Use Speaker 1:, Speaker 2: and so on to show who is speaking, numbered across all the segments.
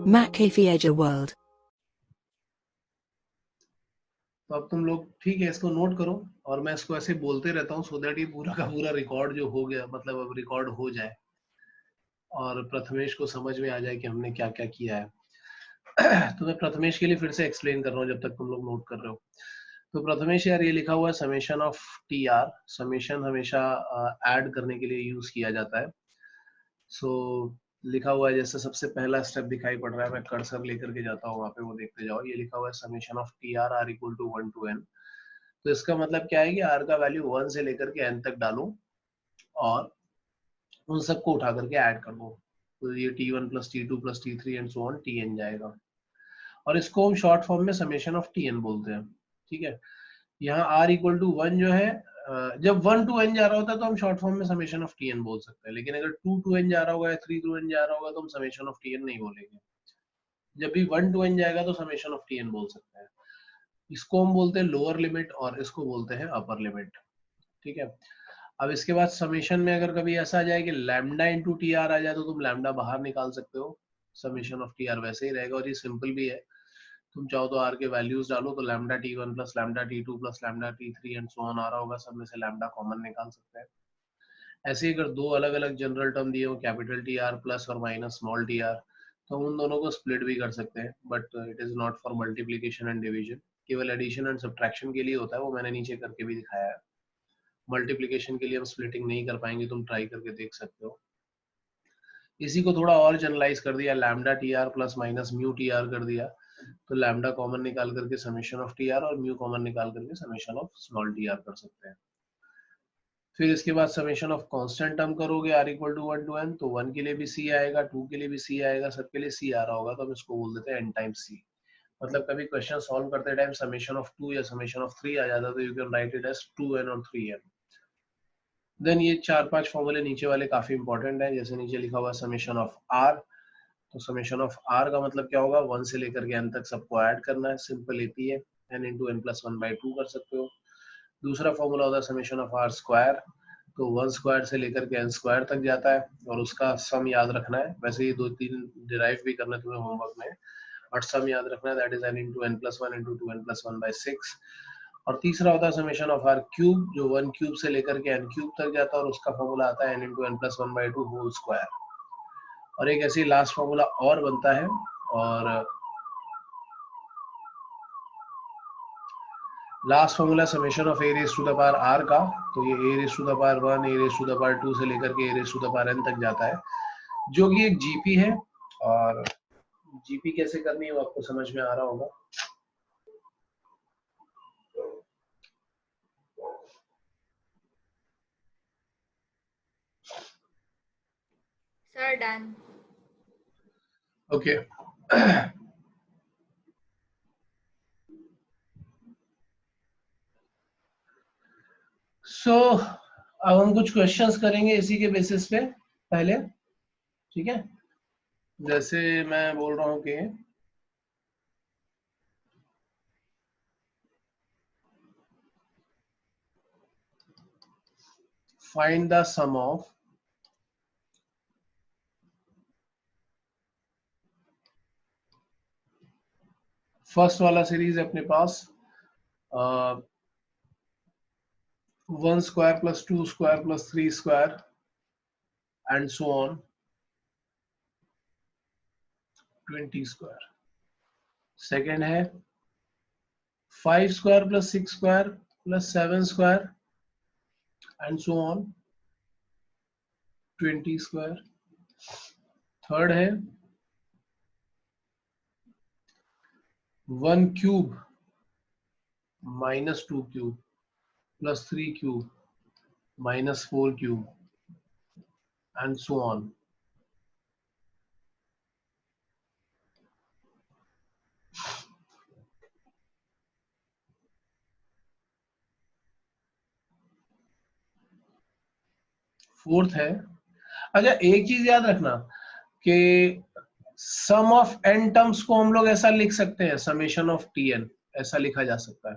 Speaker 1: Macafieja World.
Speaker 2: तो अब तुम लोग ठीक है इसको नोट करो, और मैं इसको ऐसे बोलते रहता हूँ सो दैट ये पूरा का पूरा रिकॉर्ड जो हो गया, मतलब अब रिकॉर्ड हो जाए और प्रथमेश को समझ में आ जाए कि हमने क्या क्या किया है। तो मैं प्रथमेश के लिए फिर से एक्सप्लेन कर रहा हूँ जब तक तुम लोग नोट कर रहे हो। तो प्रथमेश यार ये लिखा हुआ है summation of T are. Summation हमेशा ऐड करने के लिए यूज किया जाता है। सो लिखा हुआ है, जैसे सबसे पहला स्टेप दिखाई पड़ रहा है, मैं कर्सर लेकर के जाता हूँ वहां पे, वो देखते जाओ। ये लिखा हुआ है summation of T R R equal to 1 to n। तो इसका मतलब क्या है कि आर का वैल्यू 1 से लेकर के n तक डालो और उन सबको उठा करके ऐड कर दो। तो ये t1 plus t2 plus t3 and so on tn जाएगा, और इसको हम शॉर्ट फॉर्म में समेशन ऑफ tn बोलते हैं। ठीक है, यहाँ r इक्वल टू 1 जो है, जब 1 to n जा रहा होता है तो हम शॉर्ट फॉर्म में समेशन ऑफ tn बोल सकते हैं, लेकिन अगर 2 to n जा रहा होगा या 3 to n जा रहा होगा तो हम समेशन ऑफ tn नहीं बोलेंगे। जब भी 1 to n जाएगा तो समेशन ऑफ tn बोल सकते हैं। इसको हम बोलते हैं लोअर लिमिट और इसको बोलते हैं अपर लिमिट। ठीक है, अब इसके बाद समेशन में अगर कभी ऐसा आ जाए कि लैम्डा इंटू टी आर आ जाए तो तुम लैम्डा बाहर निकाल सकते हो, समेशन ऑफ टी आर वैसे ही रहेगा, और ये सिंपल भी है। तुम चाहो तो आर के वैल्यूज डालो, तो lambda T one plus lambda T two plus lambda T three and so on आ रहा होगा, सब में से लैम्डा कॉमन निकाल सकते हैं। ऐसे ही अगर दो अलग अलग जनरल टर्म दिए हो, कैपिटल टी आर प्लस और माइनस स्मॉल टी आर, तो उन दोनों को स्प्लिट भी कर सकते हैं, but it is not for multiplication and division. केवल एडिशन एंड सब्ट्रैक्शन के लिए होता है, वो मैंने नीचे करके भी दिखाया है। मल्टीप्लीकेशन के लिए हम स्प्लिटिंग नहीं कर पाएंगे, तुम ट्राई करके देख सकते हो। इसी को थोड़ा और जनरलाइज कर दिया, lambda T R plus minus mu T R कर दिया, तो लैम्डा कॉमन निकाल करके समेशन ऑफ टी आर और म्यू कॉमन निकाल करके summation of small T R कर सकते हैं। फिर इसके बाद समेशन ऑफ कांस्टेंट टर्म करोगे R equal to 1 to n, तो 1 के लिए भी सी आएगा, 2 के लिए भी सी आएगा, सबके लिए सी आ रहा होगा, तो हम इसको बोल देते हैं n टाइम्स सी। मतलब कभी क्वेश्चन सॉल्व करते टाइम समेशन ऑफ 2 या समेशन ऑफ 3 आ जाता तो you can write it as 2n और 3n। देन ये 4-5 फॉर्मूले नीचे वाले काफी इंपॉर्टेंट है, जैसे नीचे लिखा हुआ समेशन ऑफ आर। तो समेशन ऑफ आर का मतलब क्या होगा, 1 से लेकर के n तक सबको ऐड करना है, सिंपल एपी है, n इंटू एन प्लस 1/2 कर सकते हो। दूसरा फॉर्मूला होता है समेशन ऑफ आर स्क्वायर, तो 1 स्क्वायर से लेकर के n स्क्वायर तक जाता है, और उसका सम याद रखना है। वैसे ही 2-3 डिराइव भी करना है तुम्हें होमवर्क में, बट सम याद रखना है, that is n into N plus 1 into 2n plus 1/6। और तीसरा होता है समेशन ऑफ आर क्यूब, जो 1 क्यूब से लेकर के n क्यूब तक जाता है, और उसका फॉर्मूला आता है n into N plus 1/2 whole square. और एक ऐसी लास्ट फॉर्मूला और बनता है, और last formula summation of A raise to the power R का, तो ये A raise to the power 1 A raise to the power 2 से लेकर के A raise to the power n तक जाता है, जो कि एक जीपी है। और जीपी कैसे करनी है वो आपको समझ में आ रहा होगा।
Speaker 3: Sir, done.
Speaker 2: ओके सो अब हम कुछ क्वेश्चंस करेंगे इसी के बेसिस पे पहले। ठीक है, जैसे मैं बोल रहा हूँ कि find the sum of first वाला सीरीज है अपने पास, 1 square plus 2 square plus 3 square and so on 20 square. Second है 5 square plus 6 square plus 7 square and so on 20 square. Third है 1 cube minus 2 cube plus 3 cube minus 4 cube and so on. Fourth है, अच्छा एक चीज याद रखना कि सम of N terms को हम लोग ऐसा लिख सकते हैं, समेशन ऑफ टीएन ऐसा लिखा जा सकता है,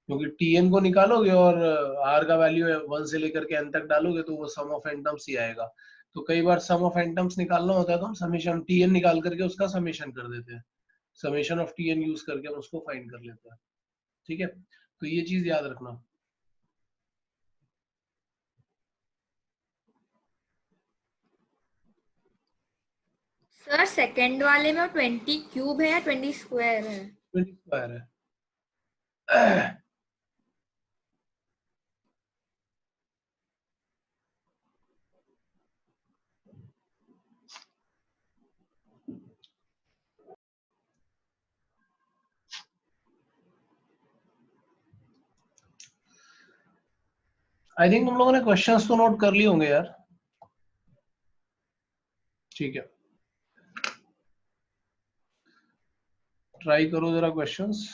Speaker 2: क्योंकि टीएन को निकालोगे और आर का वैल्यू 1 से लेकर के एन तक डालोगे तो वो सम ऑफ एन टर्म्स ही आएगा। तो कई बार सम ऑफ n टर्म्स निकालना होता है तो हम समेशन tn निकाल करके उसका समेशन कर देते हैं, समेशन ऑफ tn यूज करके हम उसको फाइंड कर लेते हैं। ठीक है, तो ये चीज याद रखना।
Speaker 3: सर सेकंड वाले में 20 क्यूब है या 20 स्क्वायर है?
Speaker 2: 20 स्क्वायर है। आई थिंक तुम लोगों ने क्वेश्चंस तो नोट कर लिए होंगे यार। ठीक है, ट्राई करो जरा क्वेश्चंस।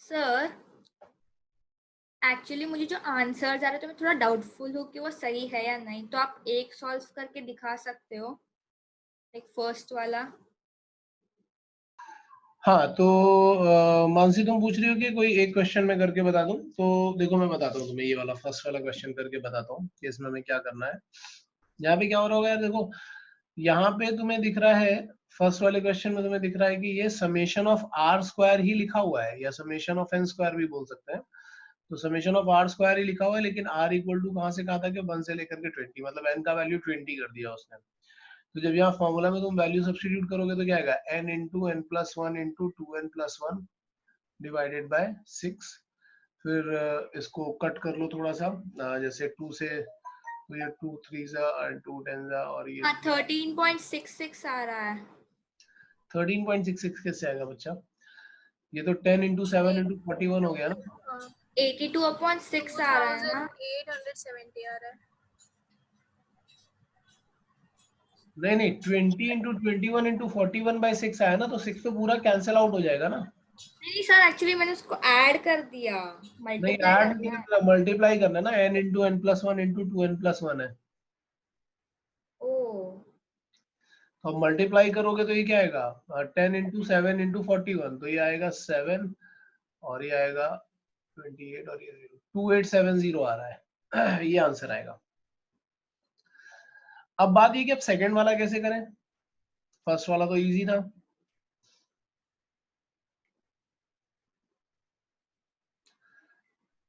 Speaker 3: सर एक्चुअली मुझे जो आंसर आ रहे हैं तो मैं थोड़ा डाउटफुल हूँ कि वो सही है या नहीं, तो आप एक सॉल्व करके दिखा सकते हो, एक फर्स्ट वाला।
Speaker 2: हाँ तो मानसी तुम पूछ रही हो कि कोई एक क्वेश्चन मैं करके बता दूं, तो देखो मैं बताता हूँ तुम्हें, ये वाला फर्स्ट वाला क्वेश्चन करके बताता हूँ कि इसमें हमें क्या करना है। यहाँ पे क्या हो रहा होगा यार, देखो यहाँ पे तुम्हें दिख रहा है, फर्स्ट वाले क्वेश्चन में तुम्हें दिख रहा है कि ये समेशन ऑफ आर स्क्वायर ही लिखा हुआ है, या समेशन ऑफ एन स्क्वायर भी बोल सकते हैं। तो समेशन ऑफ आर स्क्वायर ही लिखा हुआ है, लेकिन आर इक्वल टू कहाँ से कहा था कि 1 से लेकर के 20, मतलब एन का वैल्यू 20 कर दिया उसने। तो जब यहाँ फॉर्मूला में तुम वैल्यू सब्स्टिट्यूट करोगे तो क्या आएगा, n into N plus one into two N plus one divided by 6। फिर इसको कट कर लो थोड़ा सा, जैसे 2 से, तो ये 2 3 सा और 2 10 सा, और ये
Speaker 3: हाँ 13.66 आ रहा है।
Speaker 2: 13.66 कैसे आएगा बच्चा? ये तो 10 इंटू 7 इंटू 41 हो गया ना।
Speaker 3: 82/6 आ रहा है ना।
Speaker 4: 2870 आ रहा है।
Speaker 2: नहीं नहीं, 20 इंटू 21 इंटू 41/6 आया ना, तो 6 तो पूरा कैंसिल आउट हो जाएगा ना।
Speaker 3: नहीं सर, एक्चुअली मैंने उसको ऐड कर दिया,
Speaker 2: नहीं,
Speaker 3: मल्टीप्लाई
Speaker 2: ऐड
Speaker 3: कर
Speaker 2: नहीं
Speaker 3: दिया।
Speaker 2: करना, मल्टीप्लाई करना है ना, n into N plus one into two N plus one है।
Speaker 3: ओ
Speaker 2: तो अब मल्टीप्लाई करोगे तो ये क्या आएगा, 10 इंटू 7 इंटू 41, तो ये आएगा 7, और ये आएगा 28, और ये 2870 आ रहा है। ये आंसर आएगा। अब बात ये कि अब सेकंड वाला कैसे करें, फर्स्ट वाला तो इजी था।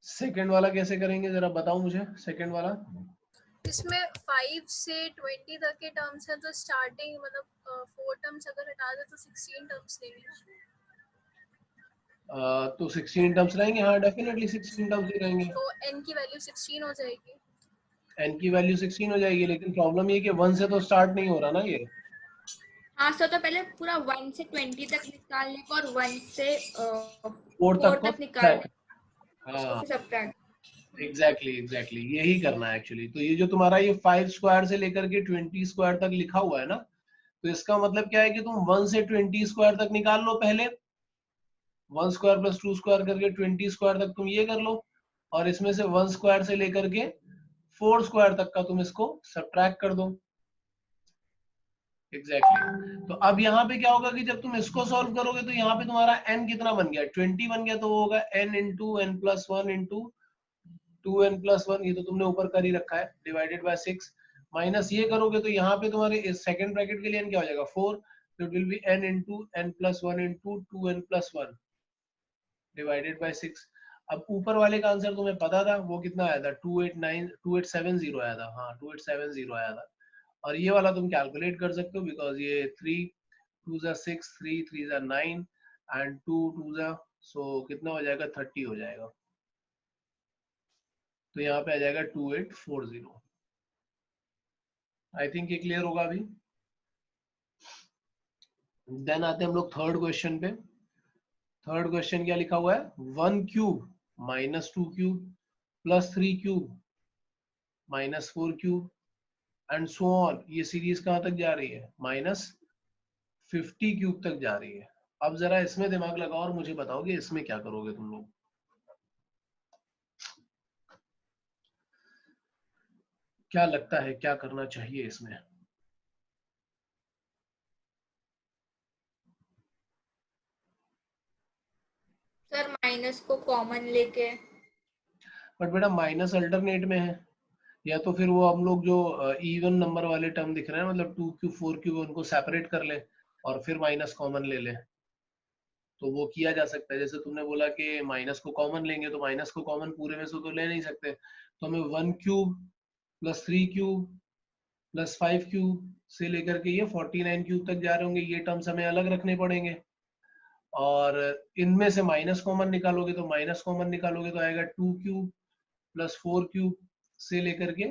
Speaker 2: सेकंड वाला कैसे करेंगे जरा बताओ मुझे, सेकंड वाला।
Speaker 4: इसमें 5 से 20 तक के टर्म्स हैं, तो स्टार्टिंग मतलब 4 टर्म्स अगर हटा दे तो 16 टर्म्स लेंगे।
Speaker 2: तो 16 टर्म्स रहेंगे, हाँ डेफिनेटली 16 टर्म्स ही रहेंगे।
Speaker 4: तो n की वैल्यू 16 हो जाएगी।
Speaker 2: n की वैल्यू 16 हो जाएगी, लेकिन प्रॉब्लम ये कि 1 से तो स्टार्ट नहीं हो रहा ना ये।
Speaker 3: हाँ सर, तो पहले पूरा 1 से 20 तक निकालने को और 1 से
Speaker 2: 4 तक
Speaker 3: 4
Speaker 2: को
Speaker 3: तक निकालने को, उसको
Speaker 2: हाँ
Speaker 3: फिर सब्ट्रैक्ट।
Speaker 2: एग्जैक्टली यही करना है एक्चुअली। तो ये जो तुम्हारा ये 5 स्क्वायर से लेकर के 20 स्क्वायर तक लिखा हुआ है ना, तो इसका मतलब क्या है कि तुम 1 से 20 स्क्वायर तक निकाल लो पहले, 1 स्क्वायर प्लस 2 स्क्वायर करके 20 स्क्वायर तक तुम ये कर लो, और इसमें से 1 स्क्वायर से लेकर के 4 स्क्वायर तक का तुम इसको सब्ट्रैक्ट कर दो। तो अब यहाँ पे क्या होगा कि जब तुम इसको सॉल्व करोगे तो यहाँ पे तुम्हारा n कितना बन गया, 20 बन गया, तो वो होगा n into N plus one into two N plus one, ये तो तुमने ऊपर कर ही रखा है, डिवाइडेड बाय 6। माइनस ये करोगे तो यहाँ पे तुम्हारे इस सेकंड ब्रैकेट के लिए n क्या हो जाएगा, 4, तो it will be n into N plus one into two N plus one divided by 6। अब ऊपर वाले का आंसर तुम्हें पता था, वो कितना आया था, 2870 आया था, हाँ 2870 आया था। और ये वाला तुम कैलकुलेट कर सकते हो, बिकॉज ये 3 2 जा 6, 3 3 जा 9 एंड 2 2 जा, सो कितना हो जाएगा, 30 हो जाएगा। तो यहाँ पे आ जाएगा 2840। आई थिंक ये क्लियर होगा अभी। देन आते हैं हम लोग थर्ड क्वेश्चन पे। थर्ड क्वेश्चन क्या लिखा हुआ है, 1 cube minus 2 cube plus 3 cube minus 4 cube and so on. ये सीरीज कहां तक जा रही है, माइनस 50 क्यूब तक जा रही है। अब जरा इसमें दिमाग लगाओ और मुझे बताओ कि इसमें क्या करोगे तुम लोग, क्या लगता है क्या करना चाहिए इसमें।
Speaker 3: सर माइनस को कॉमन लेके।
Speaker 2: बट बेटा माइनस अल्टरनेट में है, या तो फिर वो हम लोग जो इवन नंबर वाले टर्म दिख रहे हैं मतलब 2 क्यूब 4 क्यूब उनको सेपरेट कर ले और फिर माइनस कॉमन ले ले, तो वो किया जा सकता है। जैसे तुमने बोला कि माइनस को कॉमन लेंगे, तो माइनस को कॉमन पूरे में से तो ले नहीं सकते, तो हमें 1 cube plus 3 cube plus 5 cube से लेकर के ये 49 क्यूब तक जा रहे होंगे, ये टर्म्स हमें अलग रखने पड़ेंगे। और इनमें से माइनस कॉमन निकालोगे तो आएगा 2 क्यूब प्लस 4 क्यूब से लेकर के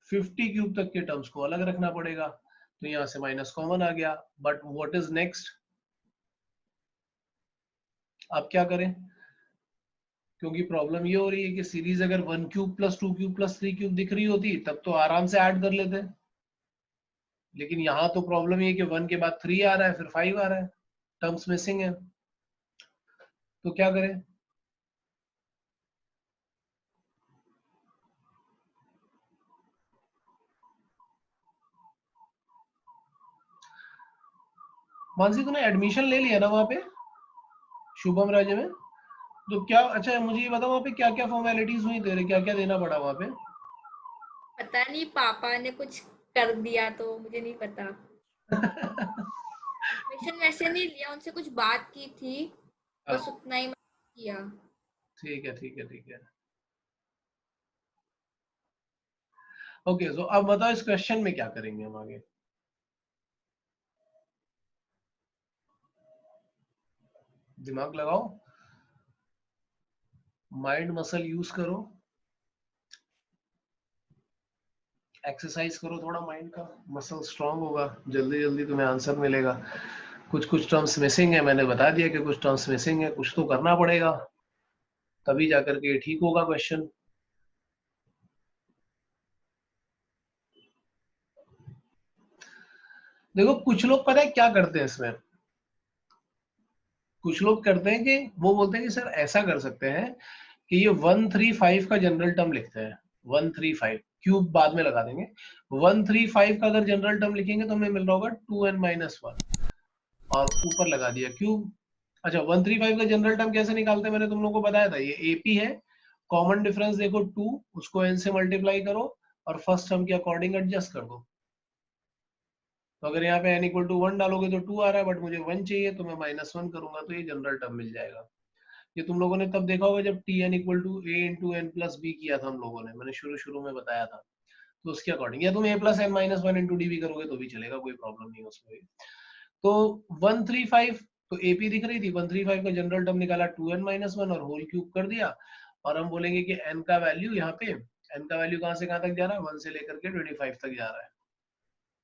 Speaker 2: 50 क्यूब तक के टर्म्स को अलग रखना पड़ेगा, तो यहाँ से माइनस कॉमन आ गया। बट व्हाट इज नेक्स्ट, अब क्या करें, क्योंकि प्रॉब्लम ये हो रही है कि सीरीज अगर 1 cube plus 2 cube plus 3 cube दिख रही होती तब तो आराम से ऐड कर लेते, लेकिन यहाँ तो प्रॉब्लम ये है कि 1 के बाद 3 आ रहा है, फिर 5 आ रहा है, टर्म्स मिसिंग है, तो क्या करें। मानसी तूने एडमिशन ले लिया ना वहाँ पे शुभम राज्य में, तो क्या, अच्छा मुझे ये बता वहाँ पे क्या क्या फॉर्मेलिटीज हुई तेरे, क्या क्या देना पड़ा वहाँ पे?
Speaker 3: पता नहीं, पापा ने कुछ कर दिया तो मुझे नहीं पता। एडमिशन वैसे नहीं लिया, उनसे कुछ बात की थी, बस उतना ही किया।
Speaker 2: ठीक है ठीक है ठीक है, ओके। सो अब बताओ इस क्वेश्चन में क्या करेंगे हम आगे। दिमाग लगाओ, माइंड मसल यूज करो, एक्सरसाइज करो थोड़ा माइंड का, मसल स्ट्रांग होगा, जल्दी जल्दी तुम्हें आंसर मिलेगा। कुछ कुछ टर्म्स मिसिंग है, मैंने बता दिया कि कुछ टर्म्स मिसिंग है, कुछ तो करना पड़ेगा तभी जाकर के ठीक होगा क्वेश्चन। देखो कुछ लोग पता है क्या करते हैं इसमें, कुछ लोग करते हैं कि वो बोलते हैं कि सर ऐसा कर सकते हैं कि ये 135 का जनरल टर्म लिखते हैं, 135 क्यूब बाद में लगा देंगे, 135 का अगर जनरल टर्म लिखेंगे तो हमें मिल रहा होगा 2n-1 और ऊपर लगा दिया क्यूब। अच्छा 135 का जनरल टर्म कैसे निकालते हैं मैंने तुम लोगों को बताया था, ये एपी है, कॉमन डिफरेंस देखो 2, उसको n से मल्टीप्लाई करो और फर्स्ट टर्म के अकॉर्डिंग एडजस्ट कर दो। तो अगर यहाँ पे n इक्वल टू 1 डालोगे तो 2 आ रहा है, बट मुझे 1 चाहिए तो मैं -1 करूंगा तो ये जनरल टर्म मिल जाएगा। ये तुम लोगों ने तब देखा होगा जब tn equal to a into n प्लस b किया था हम लोगों ने, मैंने शुरू में बताया था, तो उसके अकॉर्डिंग, या तुम a plus n minus 1 into D भी करोगे तो भी चलेगा, कोई प्रॉब्लम नहीं है उसमें। तो 135 तो AP दिख रही थी, 135 का जनरल टर्म निकाला 2n-1 और होल क्यूब कर दिया, और हम बोलेंगे कि n का वैल्यू यहाँ पे, n का वैल्यू कहाँ से कहाँ तक जा रहा है, 1 से लेकर के 25 तक जा रहा है,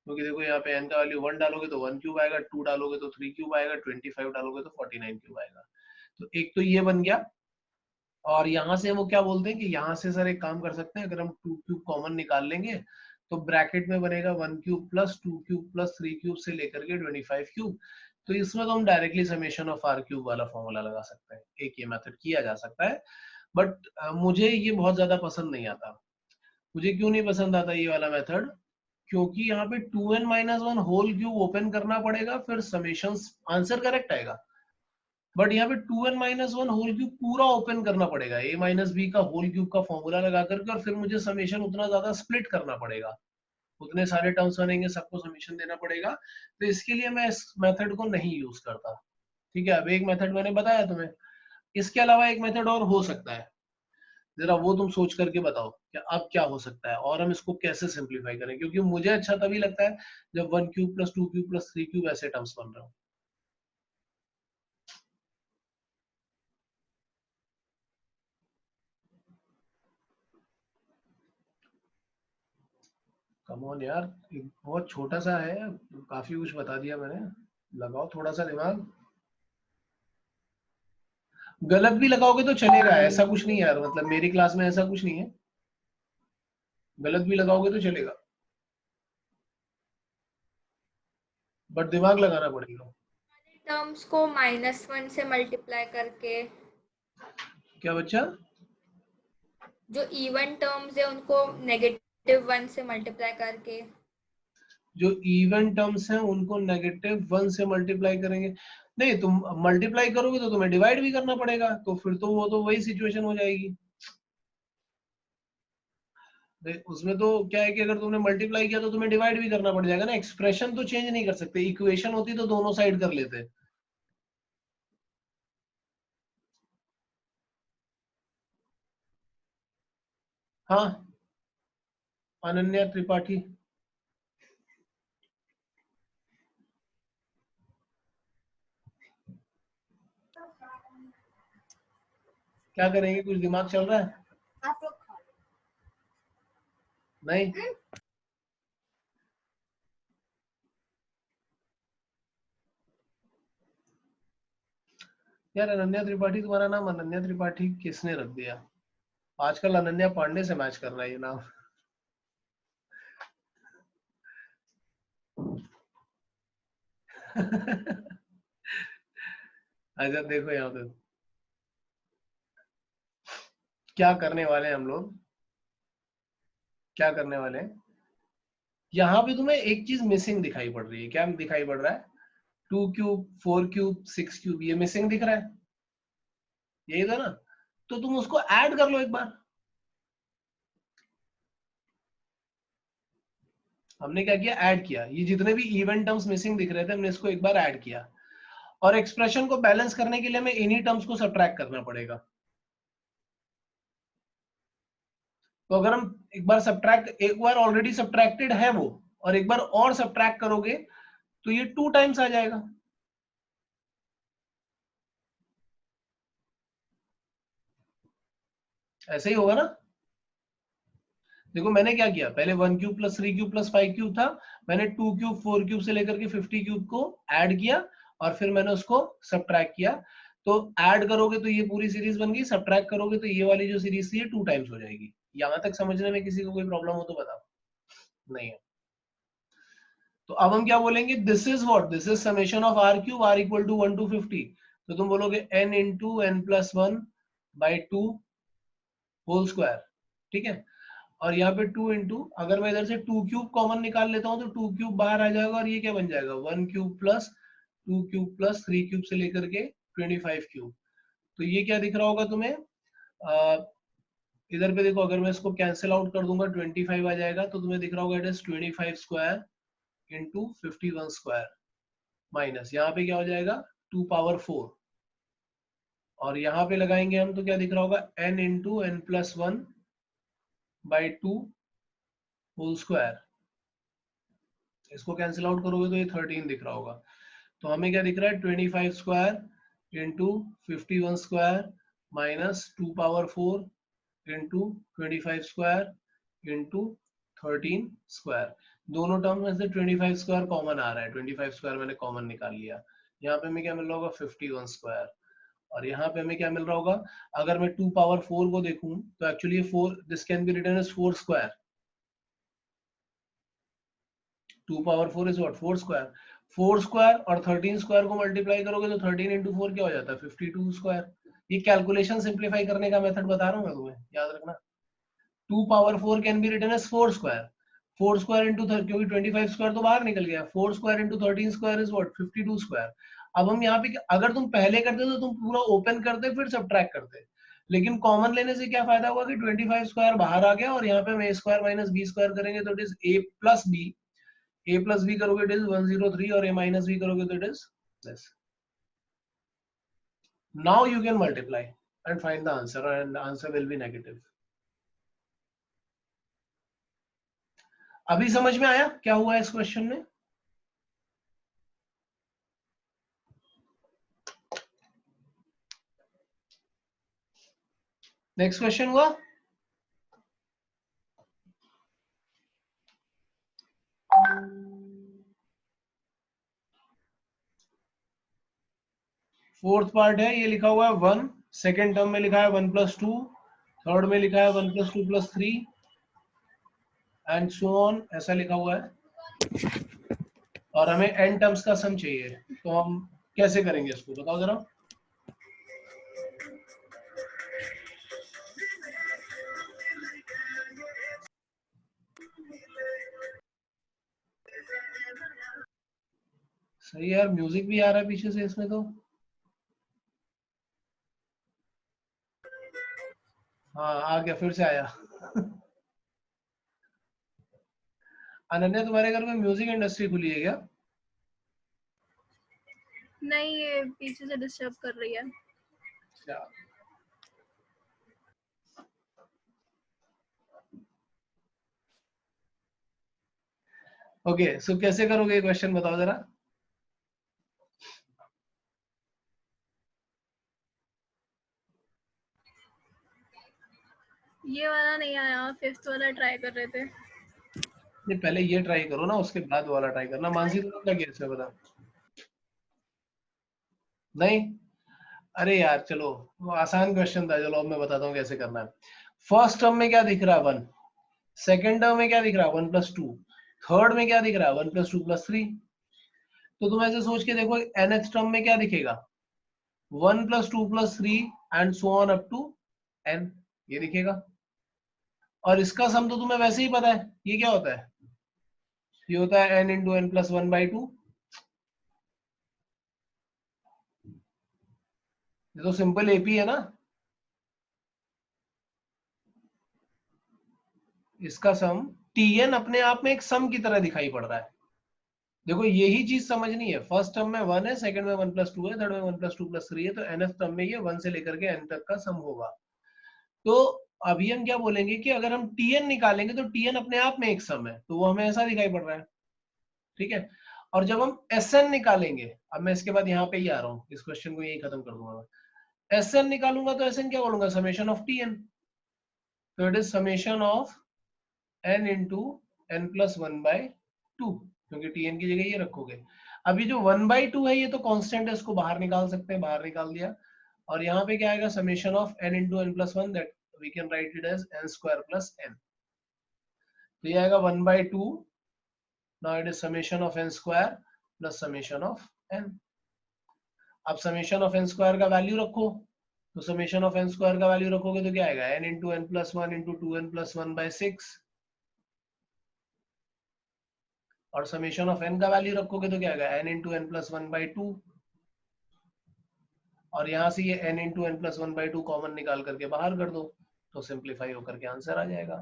Speaker 2: क्योंकि देखो यहाँ पे n का वैल्यू 1 डालोगे तो 1 क्यूब आएगा, 2 डालोगे तो 3 क्यूब आएगा, 25 डालोगे तो 49 क्यूब आएगा। तो एक तो ये बन गया, और यहाँ से वो क्या बोलते हैं कि यहाँ से सर एक काम कर सकते हैं, अगर हम 2 क्यूब कॉमन निकाल लेंगे तो ब्रैकेट में बनेगा 1 cube plus 2 cube plus 3 cube से लेकर के 25 क्यूब, तो इसमें तो हम directly summation of R cube वाला फॉर्मूला लगा सकते हैं, एक ये मेथड किया जा सकता है। बट मुझे ये बहुत ज्यादा पसंद नहीं आता। मुझे क्यों नहीं पसंद आता ये वाला मेथड, क्योंकि यहाँ पे 2n-1 होल क्यूब ओपन करना पड़ेगा, फिर समेशन आंसर करेक्ट आएगा, बट यहाँ पे 2n-1 होल क्यूब पूरा ओपन करना पड़ेगा, a माइनस बी का होल क्यूब का फॉर्मूला लगा करके, और फिर मुझे समेशन उतना ज्यादा स्प्लिट करना पड़ेगा, उतने सारे टर्म्स बनेंगे, सबको समेशन देना पड़ेगा, तो इसके लिए मैं इस मेथड को नहीं यूज करता। ठीक है, अब एक मेथड मैंने बताया तुम्हें, इसके अलावा एक मेथड और हो सकता है, जरा वो तुम सोच करके बताओ कि अब क्या हो सकता है और हम इसको कैसे सिंप्लीफाई करें, क्योंकि मुझे अच्छा तभी लगता है जब 1 cube plus 2 cube plus 3 cube ऐसे टर्म्स बन रहे हो। कम ऑन यार, एक बहुत छोटा सा है, काफी कुछ बता दिया मैंने, लगाओ थोड़ा सा दिमाग। गलत भी लगाओगे तो चलेगा, ऐसा कुछ नहीं है यार, मतलब मेरी क्लास में ऐसा कुछ नहीं है, गलत भी लगाओगे तो चलेगा, बट दिमाग लगाना पड़ेगा।
Speaker 3: टर्म्स को -1 से मल्टीप्लाई करके,
Speaker 2: क्या बच्चा?
Speaker 3: जो इवन टर्म्स है उनको -1 से मल्टीप्लाई करके,
Speaker 2: जो इवन टर्म्स हैं उनको -1 से मल्टीप्लाई करेंगे, नहीं तुम मल्टीप्लाई करोगे तो तुम्हें डिवाइड भी करना पड़ेगा, तो फिर तो वो तो वही सिचुएशन हो जाएगी। उसमें तो क्या है कि अगर तुमने मल्टीप्लाई किया तो तुम्हें डिवाइड भी करना पड़ जाएगा ना, एक्सप्रेशन तो चेंज नहीं कर सकते, इक्वेशन होती तो दोनों साइड कर लेते। हाँ, अनन्या त्रिपाठी। क्या करेंगे, कुछ दिमाग चल रहा है?
Speaker 3: आप लोग खा लो।
Speaker 2: नहीं, यार अनन्या त्रिपाठी, तुम्हारा नाम अनन्या त्रिपाठी किसने रख दिया? आजकल अनन्या पांडे से मैच कर रहा है ये नाम। अच्छा देखो यहाँ पे क्या करने वाले हैं हम लोग, क्या करने वाले हैं, यहाँ पे तुम्हें एक चीज मिसिंग दिखाई पड़ रही है। क्या दिखाई पड़ रहा है? 2 क्यूब, 4 क्यूब, 6 क्यूब, ये मिसिंग दिख रहा है, यही था ना? तो तुम उसको ऐड कर लो एक बार। हमने क्या किया, ऐड किया। ये जितने भी इवन टर्म्स मिसिंग दिख रहे थे हमने इसको एक बार ऐड किया, और एक्सप्रेशन को बैलेंस करने के लिए हमें इन्हीं टर्म्स को सब्ट्रैक्ट करना पड़ेगा। तो अगर हम एक बार सब्ट्रैक्ट, एक बार ऑलरेडी सब्ट्रैक्टेड है वो, और एक बार और सब्ट्रैक्ट करोगे तो ये 2 टाइम्स आ जाएगा। ऐसे ही होगा ना? देखो मैंने क्या किया, पहले 1 cube plus 3 cube plus 5 cube था, मैंने 2 क्यूब 4 क्यूब से लेकर के 50 क्यूब को ऐड किया, और फिर मैंने उसको सब्ट्रैक्ट किया। तो ऐड करोगे तो ये पूरी सीरीज बन गई, सब्ट्रैक्ट करोगे तो ये वाली जो सीरीज थी ये 2 टाइम्स हो जाएगी। यहां तक समझने में किसी को कोई प्रॉब्लम हो तो बताओ। नहीं है तो अब हम क्या बोलेंगे, this is what, this is summation of R cube R equal to 1 to 50। तो तुम बोलोगे n into N plus 1 by 2 whole square, ठीक है। और यहाँ पे 2 इंटू, अगर मैं इधर से 2 क्यूब कॉमन निकाल लेता हूँ तो 2 क्यूब बाहर आ जाएगा, और ये क्या बन जाएगा, 1 cube plus 2 cube plus 3 cube से लेकर के 25 क्यूब। तो ये क्या दिख रहा होगा तुम्हें, इधर पे देखो, अगर मैं इसको कैंसिल आउट कर दूंगा 25 आ जाएगा, तो तुम्हें दिख रहा होगा it is 25 square into 51 square, minus यहाँ पे क्या हो जाएगा 2 पावर 4, और यहाँ पे लगाएंगे हम तो क्या दिख रहा होगा n into N plus 1 by 2 whole square. इसको कैंसिल आउट करोगे तो ये 13 दिख रहा होगा। तो हमें क्या दिख रहा है, 25 square into 51 square minus 2 power 4 into 25 square into 13 square. दोनों टर्म में से 25 स्क्वायर कॉमन आ रहा है, 25 स्क्वायर मैंने कॉमन निकाल लिया। यहाँ पे हमें क्या मिल रहा होगा 51 स्क्वायर, और यहाँ पे हमें क्या मिल रहा होगा, अगर मैं 2 पावर 4 को देखूं तो actually 4, this can be written as 4 square. 2 power 4 is what, 4 square. 4 square और 13 स्क्वायर को मल्टीप्लाई करोगे तो 13 इंटू 4 क्या हो जाता है, 52 स्क्वायर। ये कैलकुलेशन सिंप्लीफाई करने का मेथड बता रहा हूँ मैं तुम्हें, याद रखना। 2 power 4 can be written as 4 square. 4 square into, क्योंकि 25 स्क्वायर तो बाहर निकल गया, 4 square into 13 square is what, 52 square. अब हम यहाँ पे, अगर तुम पहले करते तो तुम पूरा ओपन करते फिर सब्ट्रैक्ट करते, लेकिन कॉमन लेने से क्या फायदा हुआ कि 25 स्क्वायर बाहर आ गया, और यहाँ पे हम a square minus b square करेंगे तो it is a plus b, a plus b करोगे इट इज 103, और a माइनस b करोगे तो it is this. Now you can multiply and find the answer, and the answer will be negative. अभी समझ में आया क्या हुआ इस क्वेश्चन में? नेक्स्ट क्वेश्चन हुआ, फोर्थ पार्ट है, ये लिखा हुआ है 1, सेकेंड टर्म में लिखा है 1 प्लस 2, थर्ड में लिखा है 1 plus 2 plus 3 and so on, ऐसा लिखा हुआ है। और हमें n टर्म्स का सम चाहिए, तो हम कैसे करेंगे इसको बताओ जरा। सही है यार, म्यूजिक भी आ रहा है पीछे से इसमें तो। हाँ आ गया, फिर से आया। अनन्या तुम्हारे घर में म्यूजिक इंडस्ट्री खुली है क्या?
Speaker 4: नहीं, ये पीछे से डिस्टर्ब कर रही है।
Speaker 2: अच्छा, ओके सो कैसे करोगे क्वेश्चन बताओ जरा।
Speaker 4: ये वाला नहीं आया, 5th वाला ट्राई कर रहे थे।
Speaker 2: ये पहले ये ट्राई करो ना, उसके बाद वाला ट्राई करना। मानसी तुमने क्या किया इसमें बता? नहीं? अरे यार चलो, वो आसान क्वेश्चन था, चलो अब मैं बताता हूँ कैसे करना है। फर्स्ट टर्म में क्या दिख रहा है? 1। सेकेंड टर्म में क्या दिख रहा है? 1+2। थर्ड में क्या दिख रहा है? 1+2+3। तो तुम ऐसे सोच के देखो, nth टर्म में क्या दिखेगा? 1+2+3 and so on up to n, ये दिखेगा। और इसका सम तो तुम्हें वैसे ही पता है, ये क्या होता है? ये होता है n इंटू n प्लस 1/2। ये तो सिंपल एपी है ना। इसका सम tn अपने आप में एक सम की तरह दिखाई पड़ रहा है। देखो यही चीज समझनी है। फर्स्ट टर्म में 1 है, सेकंड में 1+2 है, थर्ड में 1+2+3 है, तो nth टर्म में ये 1 से लेकर के n तक का सम होगा। तो अभी हम क्या बोलेंगे कि अगर हम tn निकालेंगे तो tn अपने आप में एक सम है, तो वो हमें ऐसा दिखाई पड़ रहा है। ठीक है। और जब हम sn निकालेंगे, अब मैं इसके बाद यहाँ पे ही आ रहा हूँ, इस क्वेश्चन को यही खत्म कर दूंगा मैं। sn निकालूंगा तो sn क्या बोलूंगा? Summation of tn। तो it is summation of n into n plus 1/2, क्योंकि tn की जगह ये रखोगे। अभी जो 1/2 है ये तो कांस्टेंट है, इसको बाहर निकाल सकते हैं, बाहर निकाल दिया। और यहाँ पे क्या आएगा? Summation of n into n plus 1, that we can write it as n square plus n। तो ये आएगा 1/2। Now it is summation of n square plus summation of n। अब समेशन ऑफ n स्क्वायर का value रखो, तो summation of n square का value रखोगे तो क्या आएगा? n into n plus 1 into 2n plus 1/6। और समेशन ऑफ n का वैल्यू रखोगे तो क्या आएगा? n into n plus 1/2। और यहाँ से ये n into n plus 1/2 common निकाल करके बाहर कर दो, तो सिंप्लीफाई होकर के आंसर आ जाएगा।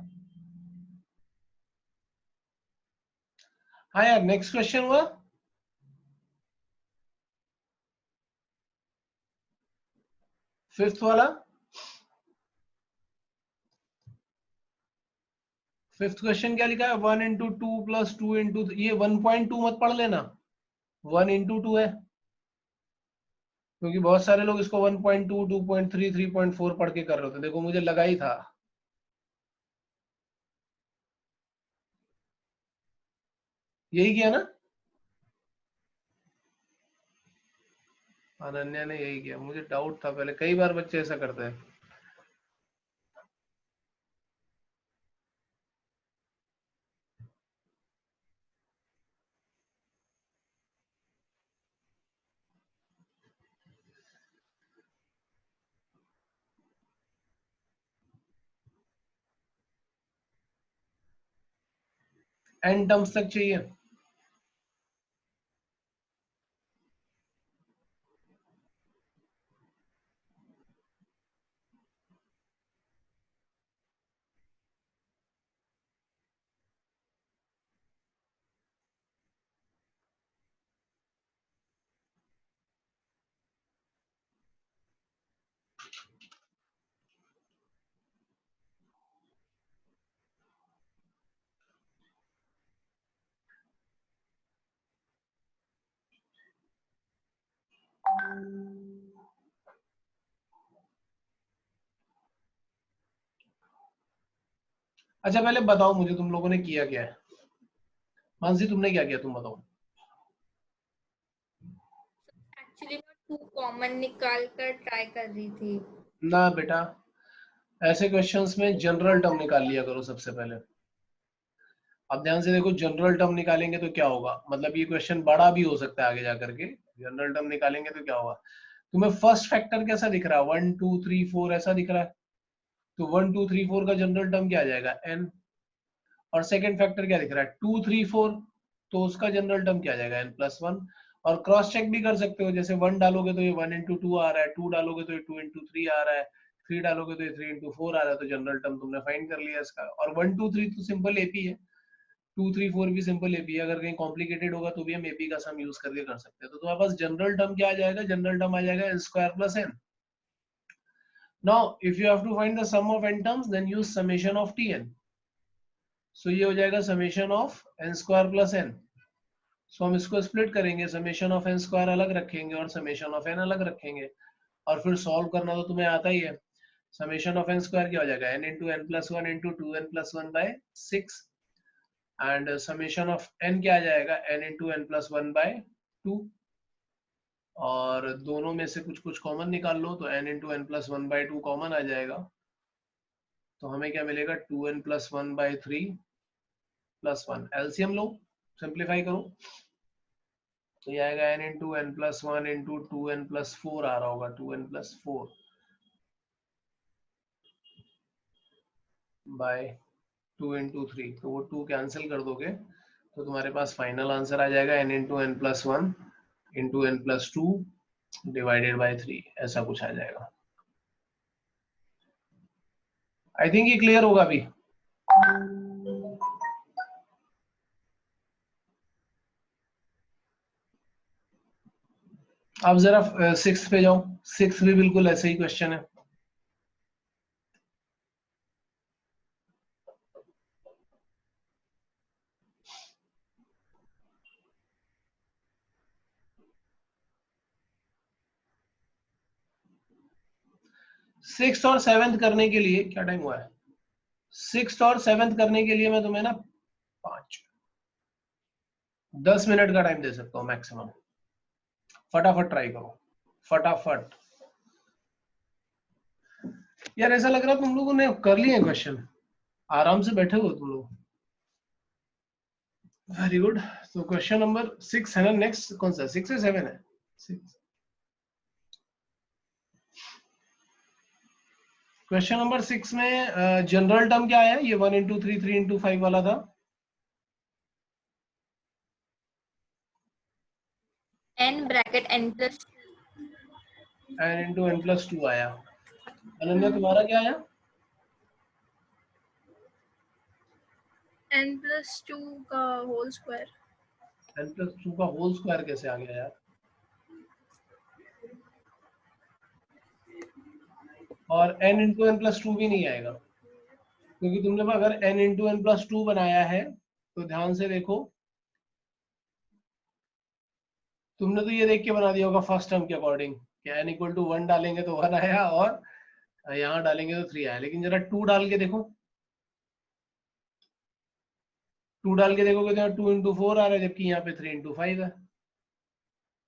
Speaker 2: हाँ यार, नेक्स्ट क्वेश्चन हुआ। फिफ्थ वाला, फिफ्थ क्वेश्चन क्या लिखा है? 1 इंटू 2 प्लस 2 इंटू, ये 1.2 मत पढ़ लेना, 1 इंटू 2 है, क्योंकि बहुत सारे लोग इसको 1.2, 2.3, 3.4 पढ़ के कर रहे होते। देखो मुझे लगा ही था। यही किया ना अनन्या ने? यही किया, मुझे डाउट था पहले, कई बार बच्चे ऐसा करते हैं। एन टर्म्स तक चाहिए। अच्छा पहले बताओ मुझे, तुम लोगों ने किया क्या है? मानसी तुमने क्या किया, तुम बताओ।
Speaker 3: एक्चुअली मैं 2 कॉमन निकाल कर ट्राई कर रही थी।
Speaker 2: ना बेटा, ऐसे क्वेश्चंस में जनरल टर्म निकाल लिया करो सबसे पहले। अब ध्यान से देखो, जनरल टर्म निकालेंगे तो क्या होगा, मतलब ये क्वेश्चन बड़ा भी हो सकता है आगे जाकर के। जनरल टर्म निकालेंगे तो क्या होगा? तुम्हें फर्स्ट फैक्टर कैसा दिख रहा है? 1 2 3 4 ऐसा दिख रहा है। तो 1 2 3 4 का जनरल टर्म क्या आ जाएगा? n। और सेकंड फैक्टर क्या दिख रहा है? 2 3 4, तो उसका जनरल टर्म क्या आ जाएगा? n plus 1। और क्रॉस चेक भी कर सकते हो, जैसे 1 डालोगे तो ये 1 इंटू 2 आ रहा है, 2 डालोगे तो ये 2 इंटू 3 आ रहा है, 3 डालोगे तो ये 3 इंटू 4 आ रहा है, तो जनरल टर्म तुमने फाइंड कर लिया इसका। और 1 2 3 तो सिंपल एपी है, 2 3 4 भी सिंपल एपी है, अगर कहीं कॉम्प्लिकेटेड होगा तो भी हम एपी का सम यूज करके कर सकते हैं। तो तुम्हारे पास जनरल टर्म क्या आ जाएगा, जनरल टर्म आ जाएगा n square plus n। Now if you have to find the sum of n terms then use summation of tn। So ये हो जाएगा summation of n square plus n। So हम इसको स्प्लिट करेंगे, summation of n square अलग रखेंगे और summation of n अलग रखेंगे, और फिर सॉल्व करना तो तुम्हें आता ही है। समेशन ऑफ n स्क्वायर क्या हो जाएगा, n into n plus one into 2n plus 1 by 6, and summation of n क्या आ जाएगा, n into n plus 1 by 2, और दोनों में से कुछ कुछ कॉमन निकाल लो, तो n into n plus 1 by 2 common आ जाएगा, तो हमें क्या मिलेगा 2n plus 1 by 3 plus 1। LCM लो, सिंप्लीफाई करो, तो ये आएगा n into n plus 1 into 2n plus 4 आ रहा होगा, 2n प्लस 4 बाय 2 इंटू 3, तो वो 2 कैंसिल कर दोगे तो तुम्हारे पास फाइनल आंसर आ जाएगा n into n plus 1 into n plus 2 divided by 3, ऐसा कुछ आ जाएगा। आई थिंक ये क्लियर होगा अभी। अब जरा 6 पे जाओ, 6 भी बिल्कुल ऐसे ही क्वेश्चन है। सिक्स और सेवेंथ करने के लिए क्या टाइम हुआ है, सिक्स और सेवेंथ करने के लिए मैं तुम्हें ना 10 मिनट का टाइम दे सकता हूँ मैक्सिमम। फटाफट ट्राई करो, फटाफट। यार ऐसा लग रहा है तुम लोगों ने कर लिए क्वेश्चन, आराम से बैठे हो तुम लोग। Very good. तो क्वेश्चन नंबर 6 है ना, नेक्स्ट कौन सा, 6 है 7 है? 6। क्वेश्चन नंबर 6 में जनरल टर्म क्या है, ये 1 इंटू 3 3 इंटू 5 वाला था।
Speaker 3: n bracket n plus
Speaker 2: n into n plus 2 आया। अनन्या तुम्हारा क्या आया?
Speaker 4: n प्लस 2 का होल स्क्वायर।
Speaker 2: n प्लस 2 का होल स्क्वायर कैसे आ गया यार? और n इंटू n प्लस 2 भी नहीं आएगा, क्योंकि तुमने अगर n इंटू n प्लस 2 बनाया है तो ध्यान से देखो, तुमने तो ये देख के बना दिया होगा फर्स्ट टर्म के अकॉर्डिंग कि n इक्वल टू 1 डालेंगे तो 1 आया और यहाँ डालेंगे तो 3 आया। लेकिन जरा 2 डाल के देखो, 2 डाल के देखोगे तो 2 इंटू 4 आ रहा है, जबकि यहाँ पे 3 इंटू 5 है।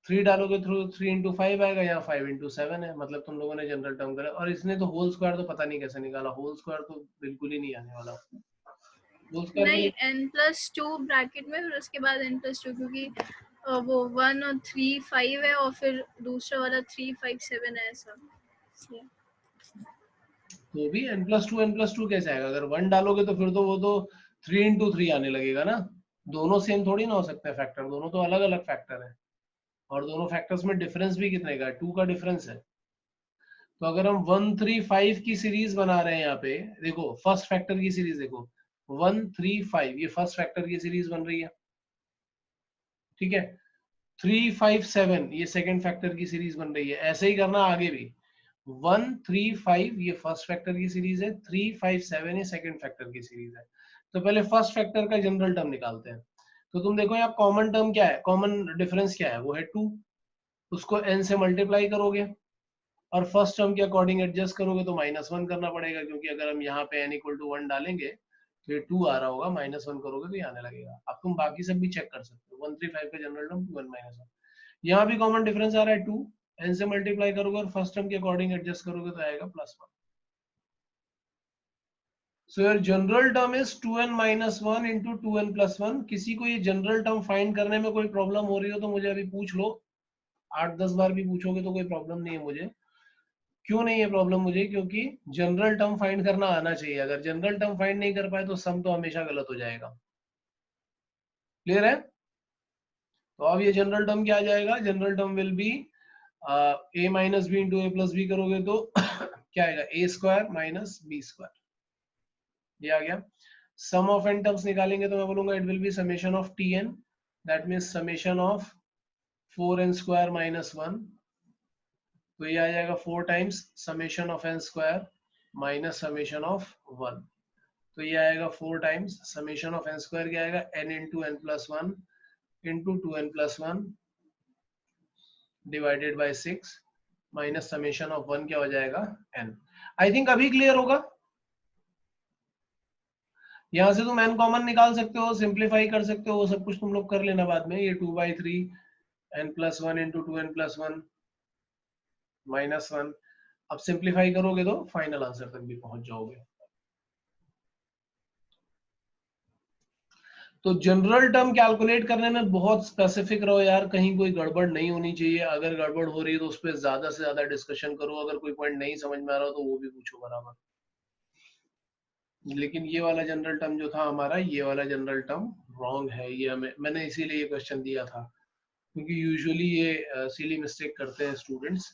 Speaker 2: 3 डालोगे तो 3 इंटू 5 आएगा, यहाँ 5 इंटू 7 है। मतलब तुम लोगों ने जनरल टर्म करा, और इसने तो होल स्क्वायर तो पता नहीं कैसे निकाला, होल स्क्वायर तो बिल्कुल ही नहीं आने वाला। होल स्क्वायर
Speaker 4: नहीं, n प्लस 2 ब्रैकेट में, फिर उसके बाद n प्लस 2, क्योंकि वो 1 और 3 5 है, और फिर दूसरा वाला 3 5 7 है ऐसा।
Speaker 2: तो भी n प्लस 2 कैसे आएगा? अगर 1 डालोगे तो फिर तो वो तो 3 इंटू 3 आने लगेगा ना। दोनों सेम थोड़ी ना हो सकते हैं फैक्टर, दोनों तो अलग अलग फैक्टर है, और दोनों फैक्टर्स में डिफरेंस भी कितने का है, 2 का डिफरेंस है। तो अगर हम 1 3 5 की सीरीज बना रहे हैं, यहाँ पे देखो फर्स्ट फैक्टर की सीरीज देखो, 1 3 5 ये फर्स्ट फैक्टर की सीरीज बन रही है, ठीक है। 3 5 7 ये सेकंड फैक्टर की सीरीज बन रही है। ऐसे ही करना आगे भी, 1 3 5 ये फर्स्ट फैक्टर की सीरीज है, 3 5 7 ये सेकंड फैक्टर की सीरीज है। तो पहले फर्स्ट फैक्टर का जनरल टर्म निकालते हैं। तो तुम देखो यहाँ कॉमन टर्म क्या है, कॉमन डिफरेंस क्या है, वो है 2। उसको n से मल्टीप्लाई करोगे और फर्स्ट टर्म के अकॉर्डिंग एडजस्ट करोगे तो -1 करना पड़ेगा, क्योंकि अगर हम यहाँ पे n इक्वल टू 1 डालेंगे तो ये 2 आ रहा होगा, -1 करोगे तो ये आने लगेगा। अब तुम बाकी सब भी चेक कर सकते हो, 1 3 5 का जनरल टर्म 2 n -1, यहाँ भी कॉमन डिफरेंस आ रहा है 2, n से मल्टीप्लाई करोगे और फर्स्ट टर्म के अकॉर्डिंग एडजस्ट करोगे तो आएगा +1। So your general term is 2n -1 into 2n + 1। किसी को ये जनरल टर्म फाइंड करने में कोई प्रॉब्लम हो रही हो तो मुझे अभी पूछ लो, 8-10 बार भी पूछोगे तो कोई प्रॉब्लम नहीं है मुझे। क्यों नहीं है प्रॉब्लम मुझे, क्योंकि जनरल टर्म फाइंड करना आना चाहिए। अगर जनरल टर्म फाइंड नहीं कर पाए तो सम तो हमेशा गलत हो जाएगा। क्लियर है? तो अब ये जनरल टर्म क्या आ जाएगा, general term will be a minus b into a plus b करोगे तो क्या आएगा, a square minus b square, ये आ गया। सम ऑफ एन टर्म्स निकालेंगे तो मैं बोलूंगा it will be summation of t n, that means summation of 4n square minus 1, तो ये आ जाएगा 4 times summation of n square minus summation of 1, तो ये आएगा 4 times summation of n square, क्या आएगा n into N plus 1 into 2n plus 1 divided by 6 minus summation of 1 क्या हो जाएगा n। आई थिंक अभी क्लियर होगा। यहां से तुम n कॉमन निकाल सकते हो, सिंप्लीफाई कर सकते हो, वो सब कुछ तुम लोग कर लेना बाद में। ये 2/3 n plus 1 into 2n plus 1 minus 1, अब सिंप्लीफाई करोगे तो फाइनल आंसर तक भी पहुंच जाओगे। तो जनरल टर्म कैलकुलेट करने में बहुत स्पेसिफिक रहो यार, कहीं कोई गड़बड़ नहीं होनी चाहिए। अगर गड़बड़ हो रही है तो उस पर ज्यादा से ज्यादा डिस्कशन करो, अगर कोई पॉइंट नहीं समझ में आ रहा हो तो वो भी पूछो बराबर। लेकिन ये वाला जनरल टर्म जो था हमारा, ये वाला जनरल टर्म रॉन्ग है, ये मैंने इसीलिए ये क्वेश्चन दिया था, क्योंकि यूजुअली ये सिली मिस्टेक करते हैं स्टूडेंट्स।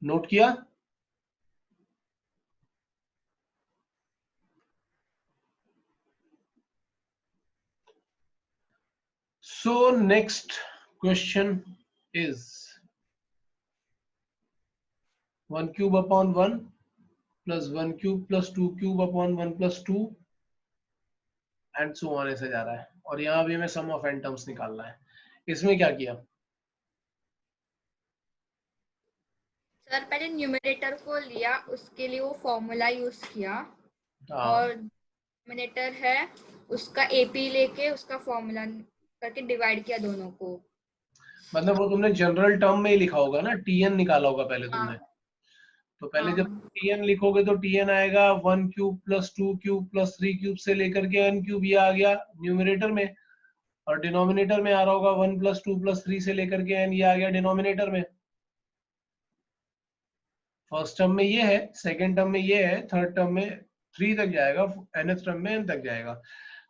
Speaker 2: नोट किया? So next question is 1 cube upon 1 plus 1 cube plus 2 cube upon 1 plus 2 and so on ऐसे जा रहा है, और यहाँ भी हमें sum of n terms निकालना है। इसमें क्या किया
Speaker 3: सर? पहले न्यूमरेटर को लिया, उसके लिए वो फॉर्मूला यूज किया,
Speaker 2: हाँ,
Speaker 3: और डिनोमिनेटर है उसका एपी लेके उसका फॉर्मूला करके डिवाइड किया दोनों को।
Speaker 2: मतलब वो तुमने जनरल टर्म में ही लिखा होगा ना, टीएन निकाला होगा पहले तुमने।
Speaker 3: हाँ,
Speaker 2: तो पहले
Speaker 3: हाँ,
Speaker 2: जब टीएन लिखोगे तो टीएन आएगा 1 cube plus 2 cube plus 3 cube से लेकर के n क्यूब, ये आ गया न्यूमरेटर में, और डिनोमिनेटर में आ रहा होगा 1 प्लस 2 प्लस 3 से लेकर के n, ये आ गया डिनोमिनेटर में। फर्स्ट टर्म में ये है, सेकंड टर्म में ये है, थर्ड टर्म में 3 तक जाएगा, nth टर्म में n तक जाएगा।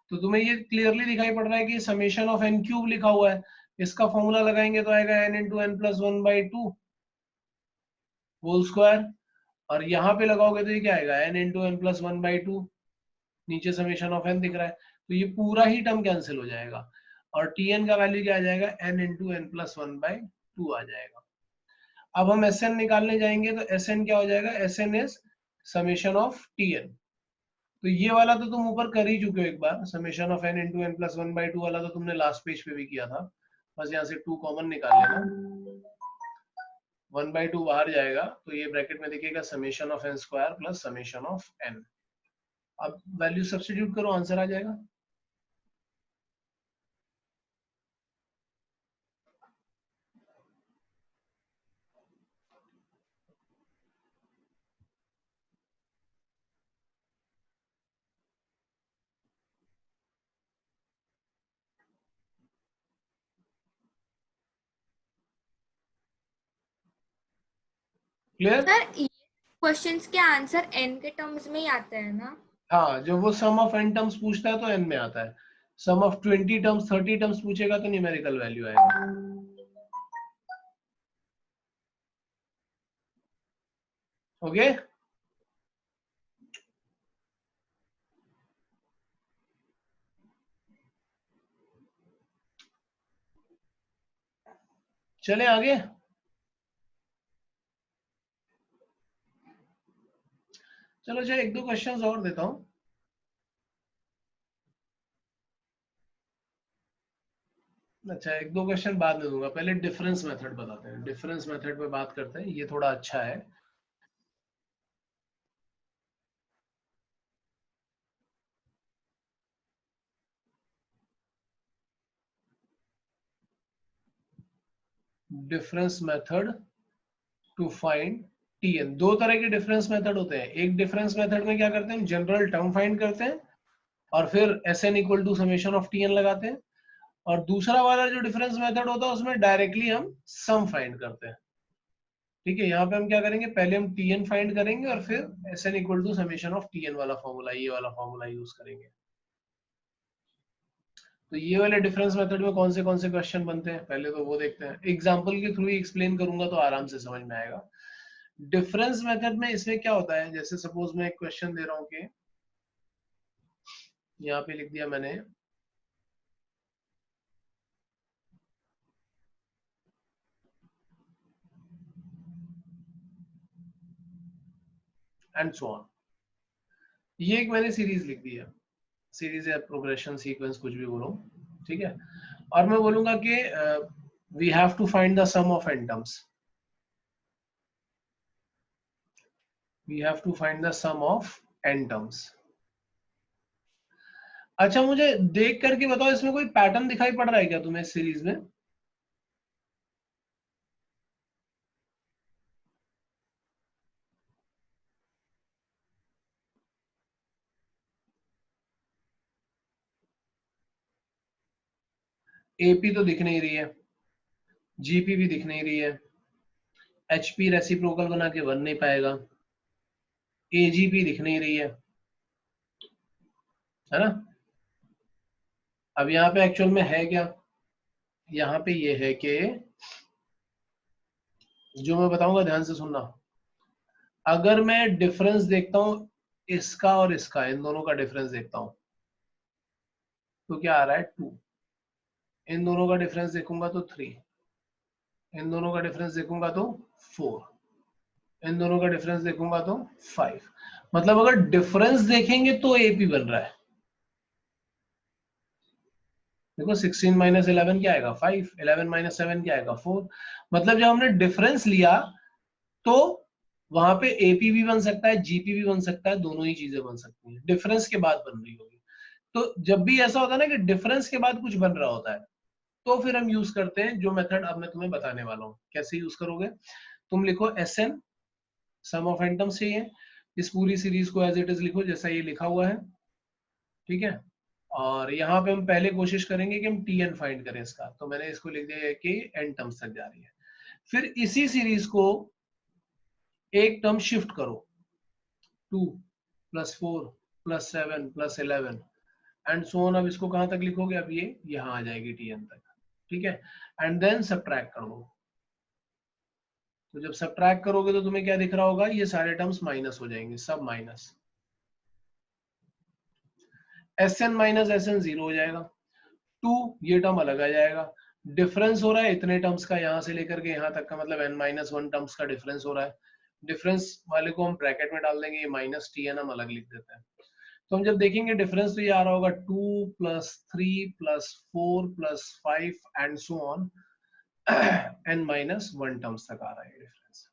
Speaker 2: तो तुम्हें ये क्लियरली दिखाई पड़ रहा है कि समेशन ऑफ n क्यूब लिखा हुआ है, इसका फॉर्मूला लगाएंगे तो आएगा n into N plus 1/2 whole square, और यहाँ पे लगाओगे तो ये क्या आएगा n इंटू एन प्लस 1/2, नीचे समेशन ऑफ n दिख रहा है, तो ये पूरा ही टर्म कैंसिल हो जाएगा, और tn का वैल्यू क्या आ जाएगा n इंटू एन प्लस 1/2 आ जाएगा। अब हम Sn निकालने जाएंगे तो Sn क्या हो जाएगा, Sn is summation of Tn। तो ये वाला तो तुम ऊपर कर ही चुके हो एक बार, summation of n into N plus 1/2 वाला तो तुमने लास्ट पेज पे भी किया था, बस यहाँ से 2 कॉमन निकाल लेना, 1/2 बाहर जाएगा तो ये ब्रैकेट में दिखेगा summation of n square plus summation of n। अब वैल्यू सब्स्टिट्यूट करो, आंसर आ जाएगा। क्लियर?
Speaker 3: सर ये क्वेश्चंस के आंसर n के टर्म्स में ही आते हैं ना?
Speaker 2: हाँ, जब वो सम ऑफ n टर्म्स पूछता है तो n में आता है, सम ऑफ 20 टर्म्स 30 टर्म्स पूछेगा तो न्यूमेरिकल वैल्यू आएगा। ओके, चले आगे। चलो अच्छा, एक दो क्वेश्चंस और देता हूं। अच्छा, एक दो क्वेश्चन बाद में दूंगा, पहले डिफरेंस मेथड बताते हैं, डिफरेंस मेथड पे बात करते हैं, ये थोड़ा अच्छा है। Difference method to find t n. दो तरह के डिफरेंस मेथड होते हैं, एक डिफरेंस मेथड में क्या करते हैं, जनरल टर्म फाइंड करते हैं और फिर Sn equal to summation of t n लगाते हैं, और दूसरा वाला जो डिफरेंस मेथड होता है उसमें डायरेक्टली हम सम फाइंड करते हैं। ठीक है, यहाँ पे हम क्या करेंगे, पहले हम टीएन फाइंड करेंगे और फिर Sn equal to summation of t n वाला फॉर्मूला, ये वाला फॉर्मूला यूज करेंगे। तो ये वाले डिफरेंस मेथड में कौन से क्वेश्चन बनते हैं पहले तो वो देखते हैं। एग्जांपल के थ्रू ही एक्सप्लेन करूंगा तो आराम से समझ में आएगा। डिफरेंस मेथड में इसमें क्या होता है, जैसे सपोज मैं एक क्वेश्चन दे रहा हूं कि यहाँ पे लिख दिया मैंने एंड सो ऑन, ये एक मैंने सीरीज लिख दी है, सीरीज या प्रोग्रेशन सीक्वेंस कुछ भी बोलो, ठीक है। और मैं बोलूंगा कि we have to find the sum of n terms, we have to find the sum of n terms. अच्छा मुझे देख करके बताओ इसमें कोई पैटर्न दिखाई पड़ रहा है क्या तुम्हें इस सीरीज में? एपी तो दिख नहीं रही है, जीपी भी दिख नहीं रही है, एचपी रेसिप्रोकल बना के बन नहीं पाएगा, एजीपी दिख नहीं रही है ना। अब यहाँ पे एक्चुअल में है क्या, यहाँ पे ये है कि जो मैं बताऊंगा ध्यान से सुनना, अगर मैं डिफरेंस देखता हूं इसका और इसका, इन दोनों का डिफरेंस देखता हूं तो क्या आ रहा है 2, इन दोनों का डिफरेंस देखूंगा तो 3, इन दोनों का डिफरेंस देखूंगा तो 4, इन दोनों का डिफरेंस देखूंगा तो 5। मतलब अगर डिफरेंस देखेंगे तो एपी बन रहा है। देखो 16 माइनस 11 क्या आएगा 5, 11 माइनस 7 क्या आएगा 4। मतलब जब हमने डिफरेंस लिया तो वहां पे एपी भी बन सकता है, जीपी भी बन सकता है, दोनों ही चीजें बन सकती हैं, डिफरेंस के बाद बन रही होगी। तो जब भी ऐसा होता है ना कि डिफरेंस के बाद कुछ बन रहा होता है तो फिर हम यूज करते हैं जो मेथड अब मैं तुम्हें बताने वाला हूँ। कैसे यूज करोगे, तुम लिखो Sn sum of n terms चाहिए, इस पूरी सीरीज को एज इट इज लिखो जैसा ये लिखा हुआ है, ठीक है। और यहाँ पे हम पहले कोशिश करेंगे कि हम Tn फाइंड करें इसका, तो मैंने इसको लिख दिया है कि n टर्म्स तक जा रही है। फिर इसी सीरीज को एक टर्म शिफ्ट करो, 2 + 4 + 7 + 11 एंड सो ऑन। अब इसको कहां तक लिखोगे, अब ये यहां आ जाएगी Tn तक, ठीक है। एंड देन सब्ट्रैक्ट कर दो, तो जब सब्ट्रैक्ट करोगे तो तुम्हें क्या दिख रहा होगा, ये सारे टर्म्स माइनस हो जाएंगे, सब माइनस, Sn माइनस Sn 0 हो जाएगा, 2 ये टर्म अलग आ जाएगा, डिफरेंस हो रहा है इतने टर्म्स का यहां से लेकर के यहां तक का, मतलब n-1 टर्म्स का डिफरेंस हो रहा है। डिफरेंस वाले को हम ब्रैकेट में डाल देंगे, ये माइनस Tn हम अलग लिख देते हैं। तो हम जब देखेंगे डिफरेंस तो ये आ रहा होगा 2 + 3 + 4 + 5 and so on n-1 terms तक आ रहा है डिफरेंस।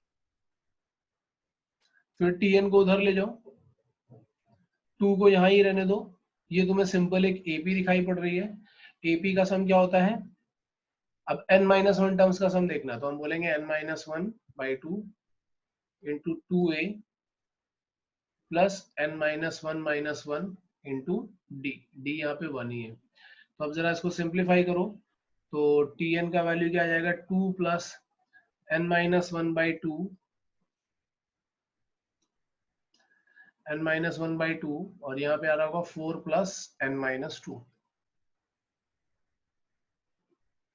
Speaker 2: फिर Tn को उधर ले जाओ, 2 को यहां ही रहने दो, ये तुम्हें सिंपल एक एपी दिखाई पड़ रही है। एपी का सम क्या होता है, अब n-1 टर्म्स का सम देखना, तो हम बोलेंगे n-1/2 into 2a plus n-1 into d, d यहाँ पे 1 ही है। तो अब जरा इसको सिंप्लीफाई करो, तो Tn का वैल्यू क्या आ जाएगा, 2 + n-1/2 n-1/2 और यहाँ पे आ रहा होगा 4 + n-2,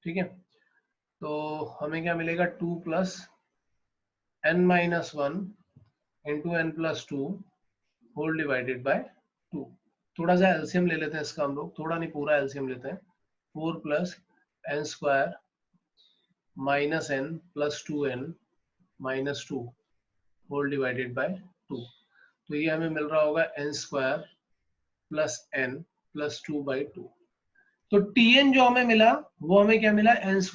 Speaker 2: ठीक है। तो हमें क्या मिलेगा, 2 + n-1 into n+2 whole divided by 2। थोड़ा सा एलसीएम ले लेते हैं इसका हम लोग, थोड़ा नहीं पूरा एलसीएम लेते हैं। 4 + n² - n + 2n - 2 whole divided by 2। तो ये हमें मिल रहा होगा n² + n + 2/2। तो Tn जो हमें मिला वो हमें क्या मिला, n² +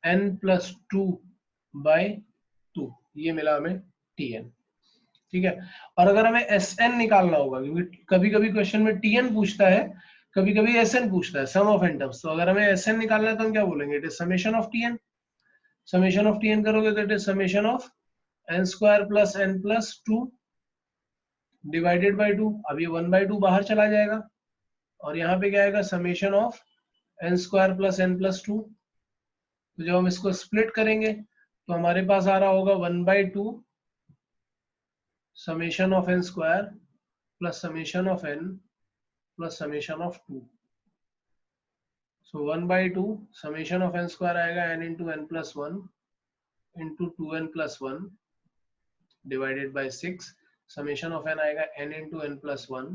Speaker 2: n + 2/2, ये मिला हमें Tn, ठीक है। और अगर हमें Sn निकालना होगा, क्योंकि कभी कभी क्वेश्चन में Tn पूछता है, कभी कभी Sn पूछता है, सम ऑफ n टर्म्स। तो अगर हमें Sn निकालना है तो हम क्या बोलेंगे, it is summation of Tn। Summation of Tn करोगे तो it is summation of n² + n + 2 divided by 2। अब ये 1/2 बाहर चला जाएगा और यहाँ पे क्या आएगा, समेशन ऑफ n² + n + 2। तो जब हम इसको स्प्लिट करेंगे तो हमारे पास आ रहा होगा 1/2 summation of n² + summation of n + summation of 2। So 1/2 summation of n square आएगा n into n plus 1 into 2n plus 1 divided by 6. Summation of n आएगा n into n plus 1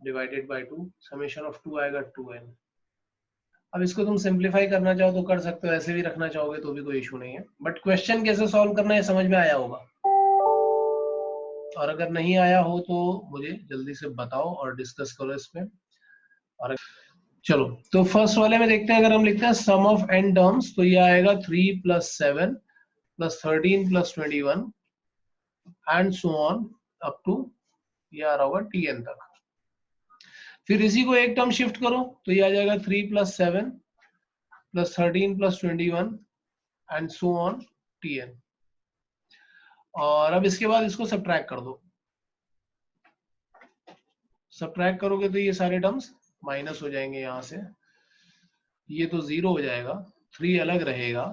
Speaker 2: divided by 2. Summation of 2 आएगा 2n. अब इसको तुम simplify करना चाहो तो कर सकते हो, ऐसे भी रखना चाहोगे तो भी कोई इशू नहीं है, बट क्वेश्चन कैसे सॉल्व करना है समझ में आया होगा, और अगर नहीं आया हो तो मुझे जल्दी से बताओ और डिस्कस करो इस पे. और चलो तो फर्स्ट वाले में देखते हैं. अगर हम लिखते हैं सम ऑफ n टर्म्स तो ये आएगा 3 plus 7 plus 13 plus 21 and so on up to ये आ रहा होगा tn तक. फिर इसी को एक टर्म शिफ्ट करो तो ये आ जाएगा 3 plus 7 plus 13 plus 21 and so on tn. और अब इसके बाद इसको सब्ट्रैक्ट कर दो. सब्ट्रैक्ट करोगे तो ये सारे टर्म्स माइनस हो जाएंगे, यहाँ से ये तो 0 हो जाएगा, 3 अलग रहेगा.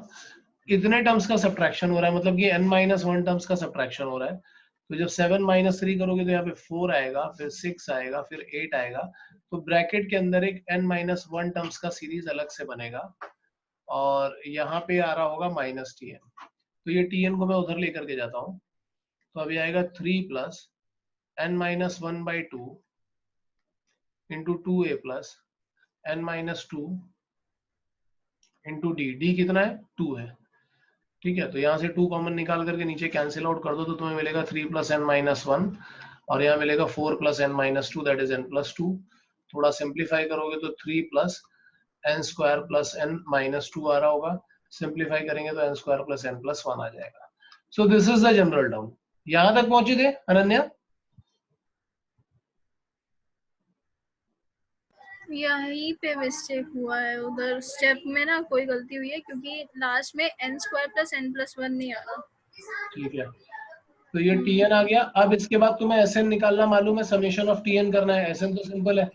Speaker 2: इतने टर्म्स का सब्ट्रैक्शन हो रहा है, मतलब कि n-1 टर्म्स का सब्ट्रैक्शन हो रहा है. तो जब 7 - 3 करोगे तो यहाँ पे 4 आएगा, फिर 6 आएगा, फिर 8 आएगा. तो ब्रैकेट के अंदर एक n-1 टर्म्स का सीरीज अलग से बनेगा और यहाँ पे आ रहा होगा -tn. तो ये tn को मैं उधर लेकर के जाता हूँ. तो अभी आएगा 3 plus n-1/2 into 2a plus n-2 into d कितना है 2 है. ठीक है, तो यहाँ से 2 कॉमन निकाल करके नीचे कैंसिल आउट कर दो तो तुम्हें मिलेगा 3 प्लस n-1 और यहाँ मिलेगा 4 plus n-2 that is n+2. थोड़ा सिंप्लीफाई करोगे तो 3 plus n square plus n-2 आ रहा होगा. सिंप्लीफाई करेंगे तो n स्क्वायर प्लस n+1 आ जाएगा. So this is the general term. यहाँ तक पहुंचे थे अनन्या?
Speaker 4: यहीं पे मिस्टेक हुआ है, उधर स्टेप में ना कोई गलती हुई है क्योंकि लास्ट में n² प्लस n+1 नहीं आ रहा.
Speaker 2: ठीक है, तो ये tn आ गया. अब इसके बाद तुम्हें sn निकालना मालूम है, समेशन ऑफ tn करना है. sn तो सिंपल है.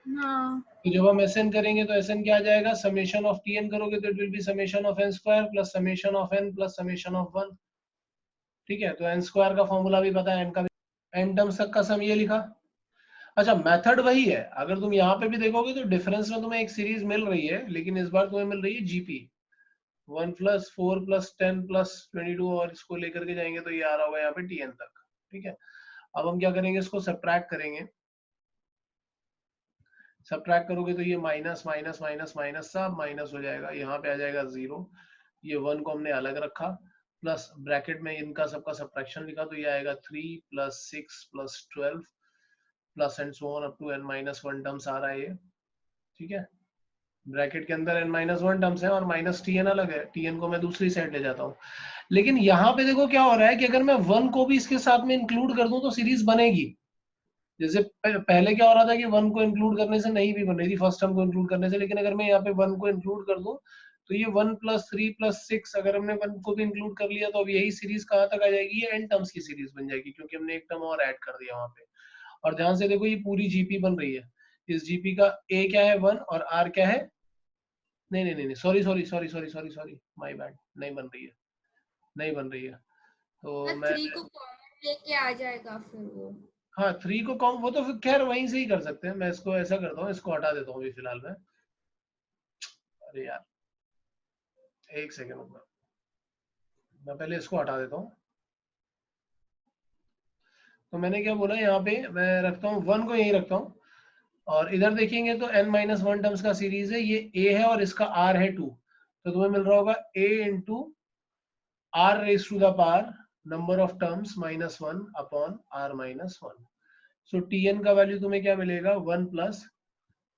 Speaker 4: हाँ.
Speaker 2: तो जब हम sn करेंगे तो sn क्या आ जाएगा, समेशन ऑफ tn करोगे तो it will be summation of n square plus summation of n plus summation of 1. ठीक है, तो n स्क्वायर का फॉर्मूला भी पता है, n का भी, n टर्म्स तक का सम ये लिखा. अच्छा, मेथड वही है. अगर तुम यहाँ पे भी देखोगे तो डिफरेंस में तुम्हें एक सीरीज मिल रही है, लेकिन इस बार तुम्हें मिल रही है जीपी 1 + 4 + 10 + 22 और इसको लेकर के जाएंगे तो ये आ रहा होगा यहाँ पे tn तक. ठीक है, अब हम क्या करेंगे, इसको सब्ट्रैक्ट करेंगे. सब्ट्रैक्ट करोगे तो ये माइनस माइनस माइनस माइनस सब माइनस हो जाएगा, यहाँ पे आ जाएगा 0. ये 1 को हमने अलग रखा, प्लस ब्रैकेट में इनका सबका सब्ट्रैक्शन लिखा तो ये आएगा 3 + 6 + 12 plus and so on up to n-1 terms आ रहा है ये. ठीक है, ब्रैकेट के अंदर n-1 टर्म्स है और -tn अलग है. tn को मैं दूसरी साइड ले जाता हूँ. लेकिन यहाँ पे देखो क्या हो रहा है कि अगर मैं 1 को भी इसके साथ में इंक्लूड कर दूं तो सीरीज बनेगी. जैसे पहले क्या हो रहा था कि 1 को इंक्लूड करने से नहीं भी बन रही थी, फर्स्ट टर्म को इंक्लूड करने से. लेकिन अगर मैं यहाँ पे 1 को इंक्लूड कर दूं तो ये 1 + 3 + 6 अगर हमने 1 को भी इंक्लूड कर लिया तो अब यही सीरीज कहाँ तक आ जाएगी, ये n टर्म्स की सीरीज बन जाएगी, क्योंकि हमने एक टर्म और ऐड कर दिया वहां पे. और ध्यान से देखो ये पूरी जीपी बन रही है. इस जीपी का a क्या है 1 और r क्या है, नहीं नहीं नहीं sorry sorry sorry sorry sorry sorry my bad, नहीं बन रही है, नहीं बन रही है. तो मैं
Speaker 3: 3 को कॉमन लेके आ जाएगा फिर वो.
Speaker 2: हाँ 3 को कॉम, वो तो फिर खैर वहीं से ही कर सकते हैं. मैं इसको ऐसा करता हूँ, इसको हटा देता हूँ अभी फिलहाल में. अरे यार एक सेकेंड रुकना, मैं पहले इसको हटा देता हूँ. तो मैंने क्या बोला, यहाँ पे मैं रखता हूँ 1 को यहीं रखता हूँ और इधर देखेंगे तो n-1 टर्म्स का सीरीज है. ये a है और इसका r है 2. तो तुम्हें मिल रहा होगा a into r⁻⁴ number of terms -1 upon r-1. So tn का वैल्यू तुम्हें क्या मिलेगा 1 प्लस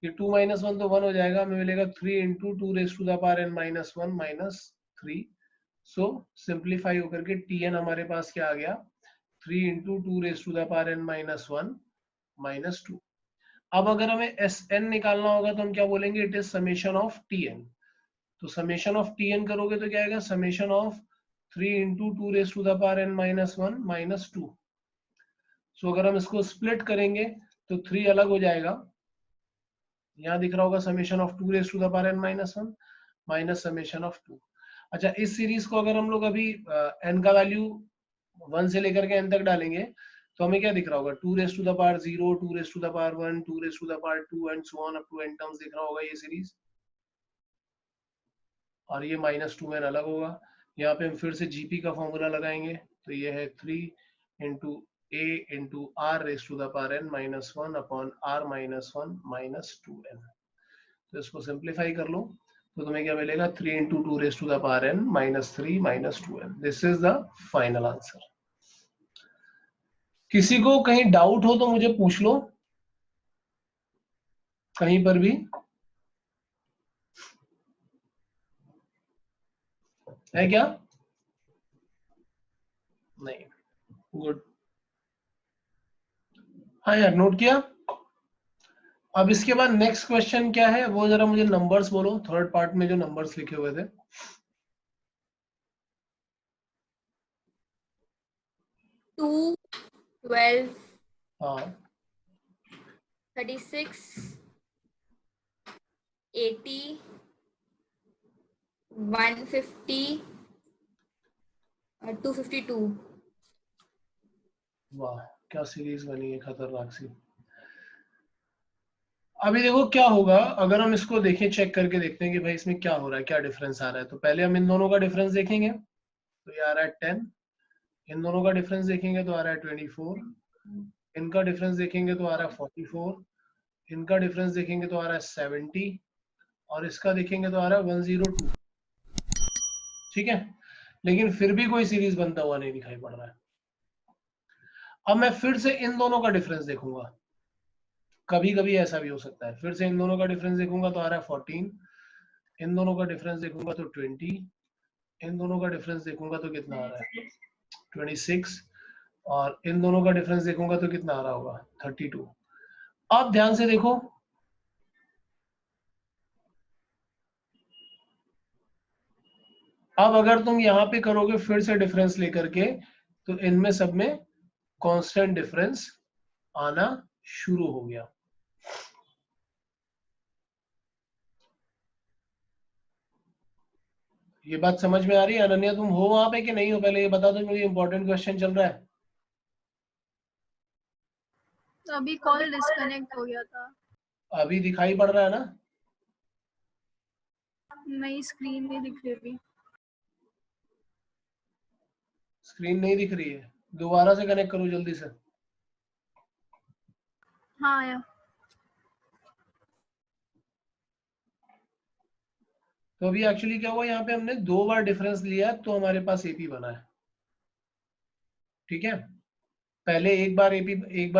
Speaker 2: ये 2 - 1 तो 1 हो जाएगा, हमें मिलेगा 3 इंटू 2⁻n-1 -3. सो सिंप्लीफाई होकर के tn हमारे पास क्या आ गया, 3 इंटू 2⁻n-1 -2. अब अगर हमें Sn निकालना होगा तो हम क्या बोलेंगे, it is summation of tn. तो समेशन ऑफ tn करोगे तो क्या आएगा, समेशन ऑफ 3 इंटू 2⁻n-1 -2. सो अगर हम इसको स्प्लिट करेंगे तो 3 अलग हो जाएगा, यहाँ दिख रहा होगा summation of 2⁻n-1 minus summation of 2. अच्छा, इस सीरीज को अगर हम लोग अभी n का वैल्यू 1 से लेकर के n तक डालेंगे तो हमें क्या दिख रहा होगा, 2⁻0 2⁻1 2⁻2 and so on up to n terms दिख रहा होगा ये सीरीज. और ये -2n अलग होगा। यहाँ पे हम फिर से जीपी का फॉर्मूला लगाएंगे, तो ये है 3 into a into r raise to the power n -1 upon r -1 -2n। तो इसको सिंप्लीफाई कर लो तो तुम्हें क्या मिलेगा, 3 into 2 raise to the power n -3 -2n। This is the final answer. किसी को कहीं डाउट हो तो मुझे पूछ लो, कहीं पर भी है क्या? नहीं, गुड। हाँ यार, नोट किया। अब इसके बाद नेक्स्ट क्वेश्चन क्या है वो जरा मुझे नंबर्स बोलो, थर्ड पार्ट में जो नंबर्स लिखे हुए थे।
Speaker 3: 2, 12,
Speaker 2: हाँ
Speaker 3: 36, 80, 150 और 252।
Speaker 2: वाह, क्या सीरीज बनी है खतरनाक सी। अभी देखो क्या होगा, अगर हम इसको देखें, चेक करके देखते हैं कि भाई इसमें क्या हो रहा है, क्या डिफरेंस आ रहा है। तो पहले हम इन दोनों का डिफरेंस देखेंगे, तो ये आ रहा है 10। इन दोनों का डिफरेंस देखेंगे तो आ रहा है 24। इनका डिफरेंस देखेंगे तो आ रहा है 44। इनका डिफरेंस देखेंगे तो आ रहा है 70। और इसका देखेंगे तो आ रहा है 102। ठीक है, लेकिन फिर भी कोई सीरीज बनता हुआ नहीं दिखाई पड़ रहा है। अब मैं फिर से इन दोनों का डिफरेंस देखूंगा, कभी कभी ऐसा भी हो सकता है। फिर से इन दोनों का डिफरेंस देखूंगा तो आ रहा है 14। इन दोनों का डिफरेंस देखूंगा तो 20। इन दोनों का डिफरेंस देखूंगा तो कितना आ रहा है 26। और इन दोनों का डिफरेंस देखूंगा तो कितना आ रहा होगा 32। अब ध्यान से देखो, अब अगर तुम यहां पे करोगे फिर से डिफरेंस लेकर के, तो इनमें सब में कांस्टेंट डिफरेंस आना शुरू हो गया। ये बात समझ में आ रही है? अनन्या तुम हो वहां पे कि नहीं हो, पहले ये बता दो, मुझे इंपॉर्टेंट क्वेश्चन चल रहा है।
Speaker 4: अभी कॉल डिस्कनेक्ट हो गया था।
Speaker 2: अभी दिखाई पड़ रहा है ना?
Speaker 4: नई स्क्रीन नहीं दिख रही अभी।
Speaker 2: स्क्रीन नहीं दिख रही है? दोबारा से कनेक्ट करो जल्दी से।
Speaker 4: हाँ आया।
Speaker 2: तो अभी एक्चुअली क्या हुआ, यहाँ पे हमने 2 बार डिफरेंस लिया तो हमारे पास एपी बना है। ठीक है, पहले एक बार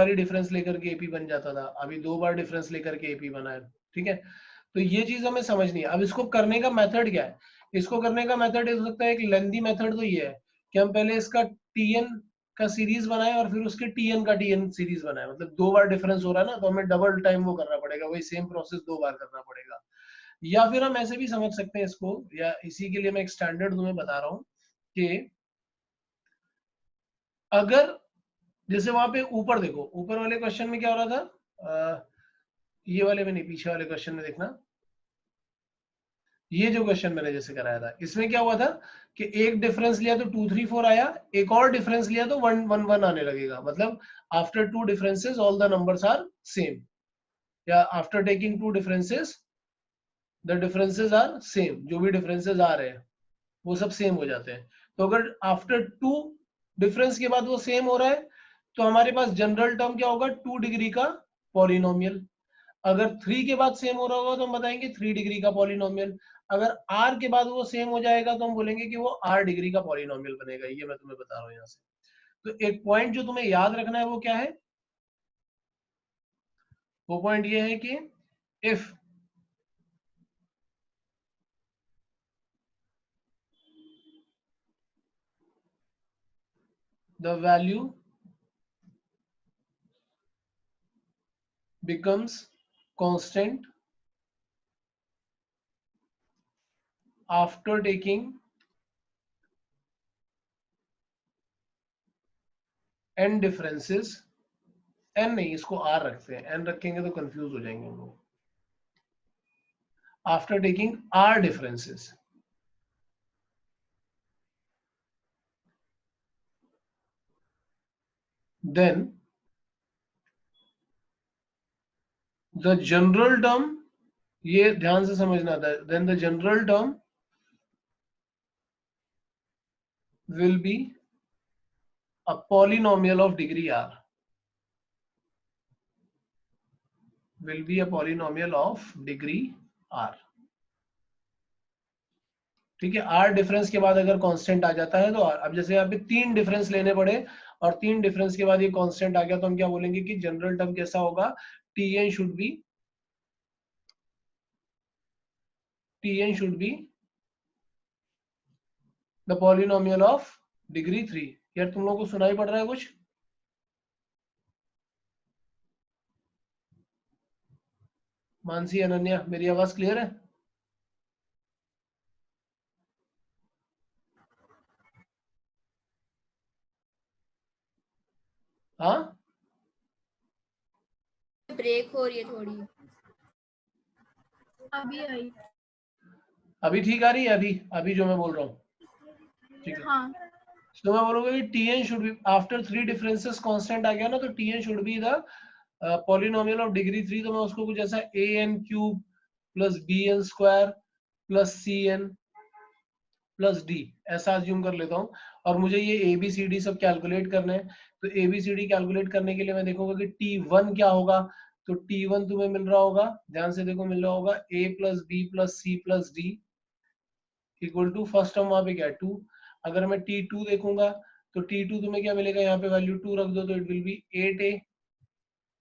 Speaker 2: ही डिफरेंस लेकर के एपी बन जाता था, अभी 2 बार डिफरेंस लेकर के एपी बना है। ठीक है, तो ये चीज हमें समझनी है। अब इसको करने का मेथड क्या है? इसको करने का मेथड हो सकता है, एक लेंदी मेथड तो ये है कि हम पहले इसका टीएन का सीरीज बनाए और फिर उसके टीएन का टीएन सीरीज बनाए। मतलब 2 बार डिफरेंस हो रहा है ना, तो हमें डबल टाइम वो करना पड़ेगा, वही सेम प्रोसेस 2 बार करना पड़ेगा। या फिर हम ऐसे भी समझ सकते हैं इसको, या इसी के लिए मैं एक स्टैंडर्ड तुम्हें बता रहा हूँ कि अगर जैसे वहां पे ऊपर देखो, ऊपर वाले क्वेश्चन में क्या हो रहा था, ये वाले में नहीं, पीछे वाले क्वेश्चन में देखना, ये जो क्वेश्चन मैंने जैसे कराया था, इसमें क्या हुआ था कि एक डिफरेंस लिया तो 2 3 4 आया, एक और डिफरेंस लिया तो 1 1 1 आने लगेगा। मतलब after 2 differences all the numbers are same, या after taking 2 differences the differences are same. जो भी डिफरेंसेस आ रहे हैं वो सब सेम हो जाते हैं। तो अगर आफ्टर 2 डिफरेंस के बाद वो सेम हो रहा है, तो हमारे पास जनरल टर्म क्या होगा, 2 डिग्री का पॉलिनोमियल। अगर 3 के बाद सेम हो रहा होगा तो हम बताएंगे 3 डिग्री का पॉलिनोमियल। अगर r के बाद वो सेम हो जाएगा तो हम बोलेंगे कि वो r डिग्री का पॉलिनोमियल बनेगा। ये मैं तुम्हें बता रहा हूँ यहाँ से। तो एक पॉइंट जो तुम्हें याद रखना है वो क्या है, वो पॉइंट ये है कि if the value becomes constant after taking n differences, n नहीं, इसको r रखते हैं, n रखेंगे तो कंफ्यूज हो जाएंगे हम लोग। After taking r differences, then the general term, ये ध्यान से समझना था, then the general term will be a polynomial of degree r. Will be a polynomial of degree r. ठीक है, r डिफरेंस के बाद अगर कांस्टेंट आ जाता है तो r. अब जैसे यहाँ पे 3 डिफरेंस लेने पड़े और 3 डिफरेंस के बाद ये कांस्टेंट आ गया तो हम क्या बोलेंगे कि जनरल टर्म कैसा होगा, tn should be the polynomial of degree 3. यार तुम लोगों को सुनाई पड़ रहा है कुछ? मानसी, अनन्या, मेरी आवाज क्लियर है? हाँ,
Speaker 3: ब्रेक हो रही है थोड़ी।
Speaker 4: अभी आई।
Speaker 2: अभी ठीक आ रही है? अभी जो मैं बोल रहा हूँ ठीक है।
Speaker 4: हाँ
Speaker 2: तो मैं बोलूंगा कि tn should be after 3 differences constant आ गया ना, तो tn should be the polynomial of degree 3. तो मैं उसको कुछ ऐसा an cube plus bn square plus cn plus d ऐसा अज्यूम कर लेता हूँ. और मुझे ये ABCD सब कैलकुलेट करना है. तो ABCD कैलकुलेट करने के लिए मैं देखूंगा कि T1 क्या होगा. तो T1 तुम्हें मिल रहा होगा, ध्यान से देखो, मिल रहा होगा a plus b plus c plus d equal to first term वहां पे क्या है 2. अगर मैं T2 देखूंगा तो T2 तुम्हें क्या मिलेगा, यहाँ पे वैल्यू 2 रख दो तो it will B 8a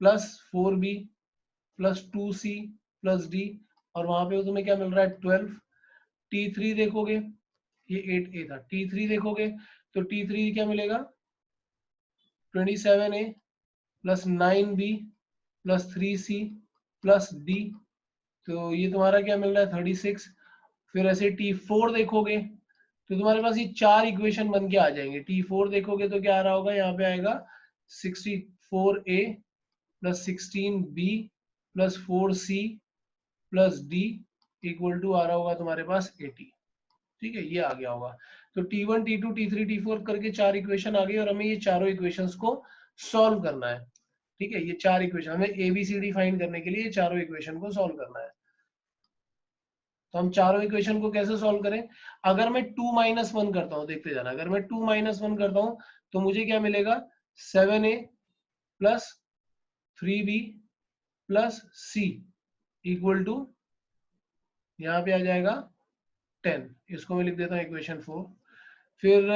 Speaker 2: plus 4b plus 2c plus d और वहां पे तुम्हें क्या मिल रहा है 12. T3 देखोगे, ये 8a था, T3 देखोगे तो T3 क्या मिलेगा 27a plus 9b plus 3c plus d. तो ये तुम्हारा क्या मिल रहा है 36. फिर ऐसे T4 देखोगे तो तुम्हारे पास ये 4 इक्वेशन बन के आ जाएंगे. T4 देखोगे तो क्या आ रहा होगा, यहाँ पे आएगा 64a plus 16b plus 4c plus d equal to आ रहा होगा तुम्हारे पास 80. ठीक है, ये आ गया होगा. तो T1 T2 T3 T4 करके 4 इक्वेशन आ गए और हमें ये चारों इक्वेशंस को सॉल्व करना है. ठीक है, ये 4 इक्वेशन हमें ABCD फाइंड करने के लिए ये चारों इक्वेशन को सॉल्व करना है. तो हम चारों इक्वेशन को कैसे सॉल्व करें. अगर मैं 2 माइनस 1 करता हूं, देखते जाना, अगर मैं 2 माइनस 1 करता हूं तो मुझे क्या मिलेगा 7a plus 3b plus c equal to यहाँ पे आ जाएगा 10. इसको मैं लिख देता हूँ इक्वेशन 4. फिर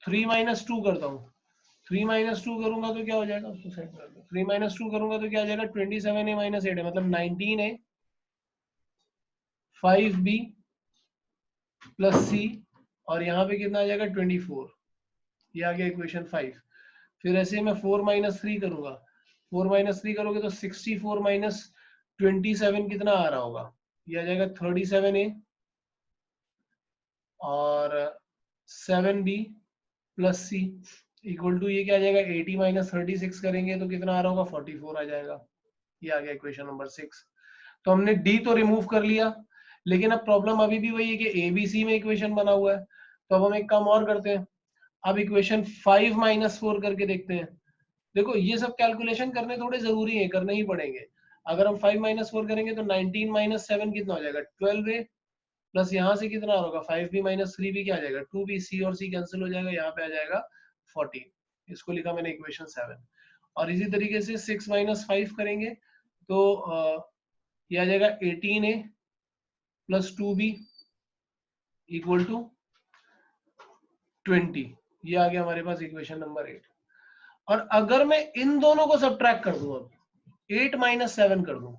Speaker 2: 3 माइनस 2 करता हूँ, 3 माइनस 2 करूंगा तो क्या हो जाएगा, उसको सेट कर दो. 3 माइनस 2 करूंगा तो क्या आ जाएगा 27a माइनस 8 है, मतलब 19a 5b प्लस c और यहाँ पे कितना आ जाएगा 24. ये आ गया इक्वेशन 5. फिर ऐसे मैं 4 माइनस 3 करूंगा, 4 माइनस 3 करोगे तो 64 माइनस 27 कितना आ रहा होगा, ये आ जाएगा 37a और 7b plus c equal to ये क्या आ जाएगा 80 माइनस 36 करेंगे तो कितना आ रहा होगा 44 आ जाएगा. ये आ गया इक्वेशन नंबर 6. तो हमने d तो रिमूव कर लिया, लेकिन अब प्रॉब्लम अभी भी वही है कि ABC में इक्वेशन बना हुआ है. तो अब हम एक काम और करते हैं, अब इक्वेशन 5 माइनस 4 करके देखते हैं. देखो ये सब कैलकुलेशन करने थोड़े जरूरी है, करने ही पड़ेंगे. अगर हम 5 माइनस 4 करेंगे तो 19 माइनस 7 कितना हो जाएगा 12a प्लस यहाँ से कितना होगा 5b माइनस 3b क्या आ जाएगा 2b. c और c कैंसिल हो जाएगा, यहाँ पे आ जाएगा 14. इसको लिखा मैंने इक्वेशन 7. और इसी तरीके से 6 माइनस 5 करेंगे तो ये आ जाएगा 18a plus 2b equal to 20. ये आ गया हमारे पास इक्वेशन नंबर 8. और अगर मैं इन दोनों को सब्ट्रैक्ट कर दूं, अब 8 माइनस 7 कर दूं,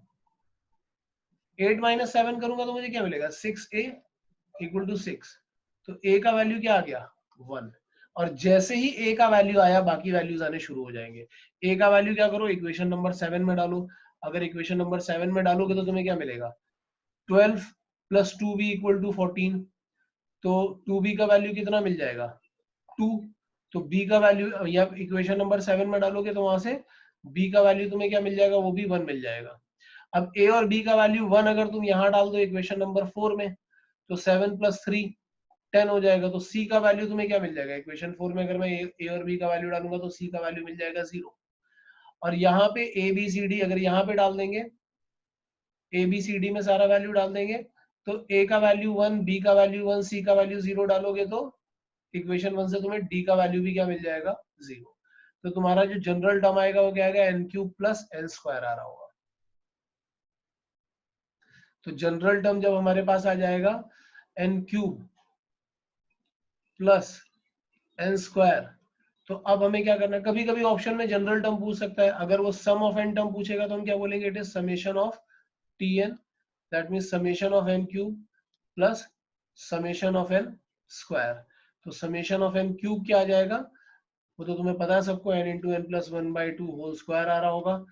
Speaker 2: 8 माइनस 7 करूंगा तो मुझे क्या मिलेगा 6a इक्वल टू 6. तो a का वैल्यू क्या आ गया 1. और जैसे ही a का वैल्यू आया बाकी वैल्यूज आने शुरू हो जाएंगे. a का वैल्यू क्या करो इक्वेशन नंबर 7 में डालो. अगर इक्वेशन नंबर 7 में डालोगे तो तुम्हें क्या मिलेगा 12 प्लस 2b इक्वल टू 14. तो 2b का वैल्यू कितना मिल जाएगा 2. तो b का वैल्यू या इक्वेशन नंबर 7 में डालोगे तो वहां से b का वैल्यू तुम्हें क्या मिल जाएगा, वो भी 1 मिल जाएगा. अब a और b का वैल्यू 1 अगर तुम यहाँ डाल दो इक्वेशन नंबर 4 में तो 7 प्लस 3 10 हो जाएगा. तो c का वैल्यू तुम्हें क्या मिल जाएगा इक्वेशन 4 में, अगर मैं a और b का वैल्यू डालूंगा तो c का वैल्यू मिल जाएगा 0. और यहाँ पे ABCD अगर यहाँ पे डाल देंगे, ABCD में सारा वैल्यू डाल देंगे तो a का वैल्यू 1, b का वैल्यू 1, c का वैल्यू 0 डालोगे तो इक्वेशन 1 से तुम्हें d का वैल्यू भी क्या मिल जाएगा, 0। तो तुम्हारा जो जनरल टर्म आएगा वो क्या आएगा, n cube plus n square आ रहा होगा। तो जनरल टर्म जब हमारे पास आ जाएगा n cube plus n square, तो अब हमें क्या करना है, कभी कभी ऑप्शन में जनरल टर्म पूछ सकता है, अगर वो सम ऑफ n टर्म पूछेगा तो हम क्या बोलेंगे, it is summation of tn, that means summation of n cube plus summation of n square. तो समेशन ऑफ n क्यूब क्या आ जाएगा, वो तो तुम्हें पता है सबको, n into N plus 1/2 whole square आ रहा होगा,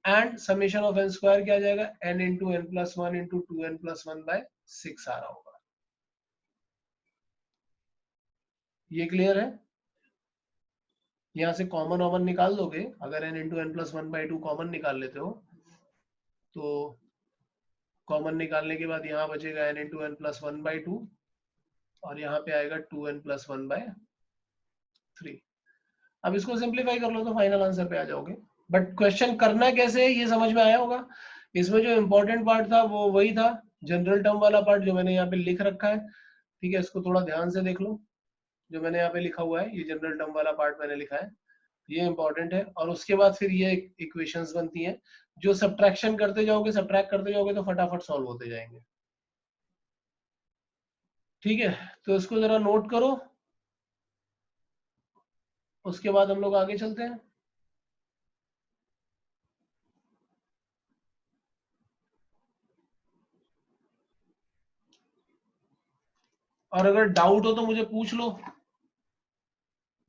Speaker 2: and summation of n square क्या आ जाएगा, n into N plus 1 into 2n plus 1/6 आ रहा होगा। ये क्लियर है? यहाँ से कॉमन ऑमन निकाल दोगे, अगर n into N plus 1/2 common निकाल लेते हो तो कॉमन निकालने के बाद यहाँ बचेगा n इंटू एन प्लस 1/2 और यहाँ पे आएगा 2n प्लस 1/3। अब इसको सिंप्लीफाई कर लो तो फाइनल आंसर पे आ जाओगे। बट क्वेश्चन करना कैसे है ये समझ में आया होगा। इसमें जो इम्पोर्टेंट पार्ट था वो वही था, जनरल टर्म वाला पार्ट जो मैंने यहाँ पे लिख रखा है। ठीक है, इसको थोड़ा ध्यान से देख लो, जो मैंने यहाँ पे लिखा हुआ है, ये जनरल टर्म वाला पार्ट मैंने लिखा है, ये इंपॉर्टेंट है। और उसके बाद फिर ये इक्वेशंस बनती हैं, जो सब्ट्रैक्शन करते जाओगे, सब्ट्रैक्ट करते जाओगे तो फटाफट सॉल्व होते जाएंगे। ठीक है, तो इसको जरा नोट करो, उसके बाद हम लोग आगे चलते हैं। और अगर डाउट हो तो मुझे पूछ लो,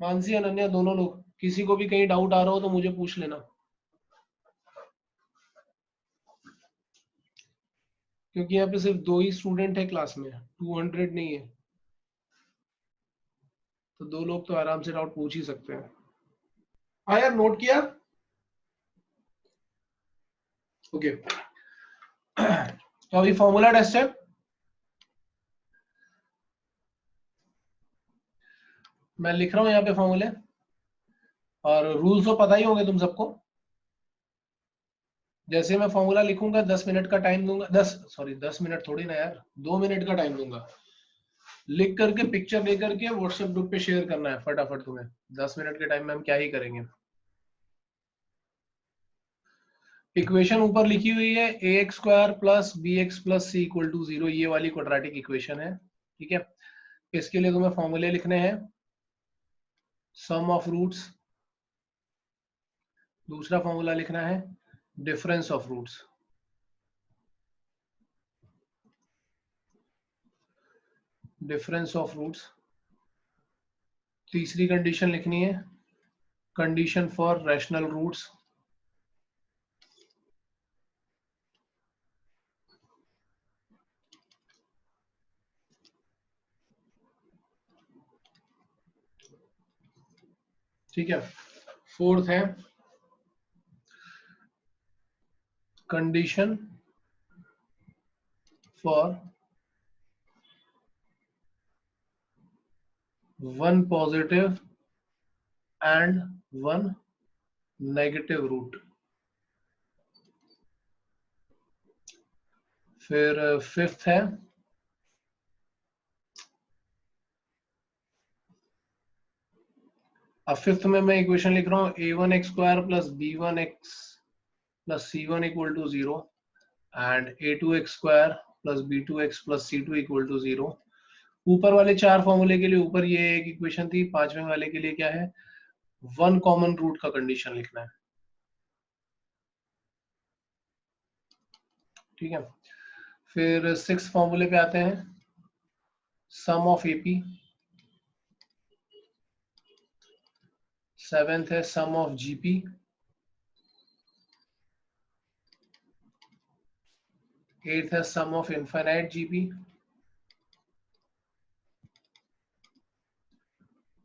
Speaker 2: मानसी अनन्या दोनों लोग, किसी को भी कहीं डाउट आ रहा हो तो मुझे पूछ लेना, क्योंकि यहाँ पे सिर्फ 2 ही स्टूडेंट है क्लास में, 200 नहीं है, तो 2 लोग तो आराम से डाउट पूछ ही सकते हैं। हाँ यार, नोट किया? ओके। तो अभी फॉर्मूला टेस्ट है, मैं लिख रहा हूँ यहाँ पे फॉर्मूले, और रूल्स तो पता ही होंगे तुम सबको। जैसे मैं फॉर्मूला लिखूंगा 10 मिनट का टाइम दूंगा, 10 मिनट थोड़ी ना यार, 2 मिनट का टाइम दूंगा। लिख करके पिक्चर लेकर के व्हाट्सएप ग्रुप पे शेयर करना है फटाफट तुम्हें। 10 मिनट के टाइम में हम क्या ही करेंगे। इक्वेशन ऊपर लिखी हुई है, ax square plus bx plus c equal to 0, ये वाली क्वाड्रेटिक इक्वेशन है। ठीक है, इसके लिए तुम्हें फॉर्मूले लिखने हैं, सम ऑफ रूट्स, दूसरा फॉर्मूला लिखना है difference of roots, difference of roots, तीसरी कंडीशन लिखनी है कंडीशन फॉर रैशनल रूट्स, ठीक है। फोर्थ है condition for one positive and one negative root. फिर फिफ्थ है अब फिफ्थ में मैं इक्वेशन लिख रहा हूँ a1x square plus b1x plus c1 equal to 0 and a2x square plus b2x plus c2 equal to 0। ऊपर वाले 4 फॉर्मूले के लिए ऊपर ये एक इक्वेशन थी, 5वें वाले के लिए क्या है, वन कॉमन रूट का कंडीशन लिखना है। ठीक है, फिर 6 फॉर्मूले पे आते हैं, सम ऑफ एपी, 7th है सम ऑफ जीपी, 8th है सम ऑफ इनफाइनाइट जीपी,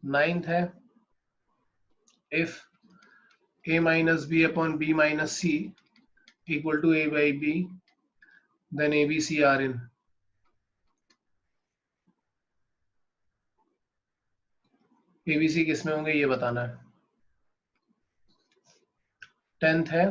Speaker 2: 9th है if a minus b upon b minus c equal to a by b then a b c are in। a b c किस में होंगे ये बताना है। 10th है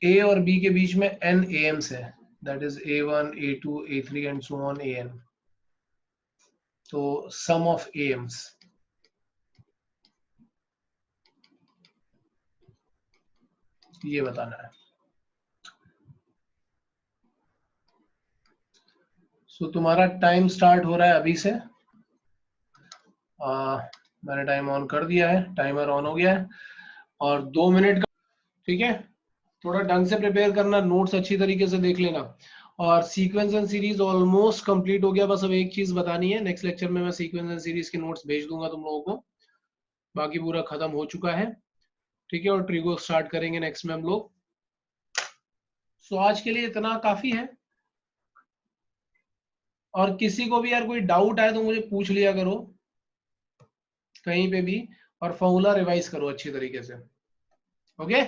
Speaker 2: A और B के बीच में n AMs है, that is A1, A2, A3 and so on AN. तो sum of AMs, ये बताना है. So तुम्हारा टाइम स्टार्ट हो रहा है अभी से. मैंने टाइम ऑन कर दिया है, टाइमर ऑन हो गया है और 2 मिनट का. ठीक है, थोड़ा ढंग से प्रिपेयर करना, नोट्स अच्छी तरीके से देख लेना. और sequence and series almost complete हो गया, बस अब एक चीज बतानी है. नेक्स्ट लेक्चर में मैं सीक्वेंस एंड सीरीज के नोट्स भेज दूंगा तुम लोगों को. बाकी पूरा खत्म हो चुका है. ठीक है, और ट्रिगो स्टार्ट करेंगे नेक्स्ट में हम लोग. सो आज के लिए इतना काफी है. और किसी को भी यार कोई डाउट आए तो मुझे पूछ लिया करो कहीं पे भी, और फॉर्मूला रिवाइज करो अच्छी तरीके से. ओके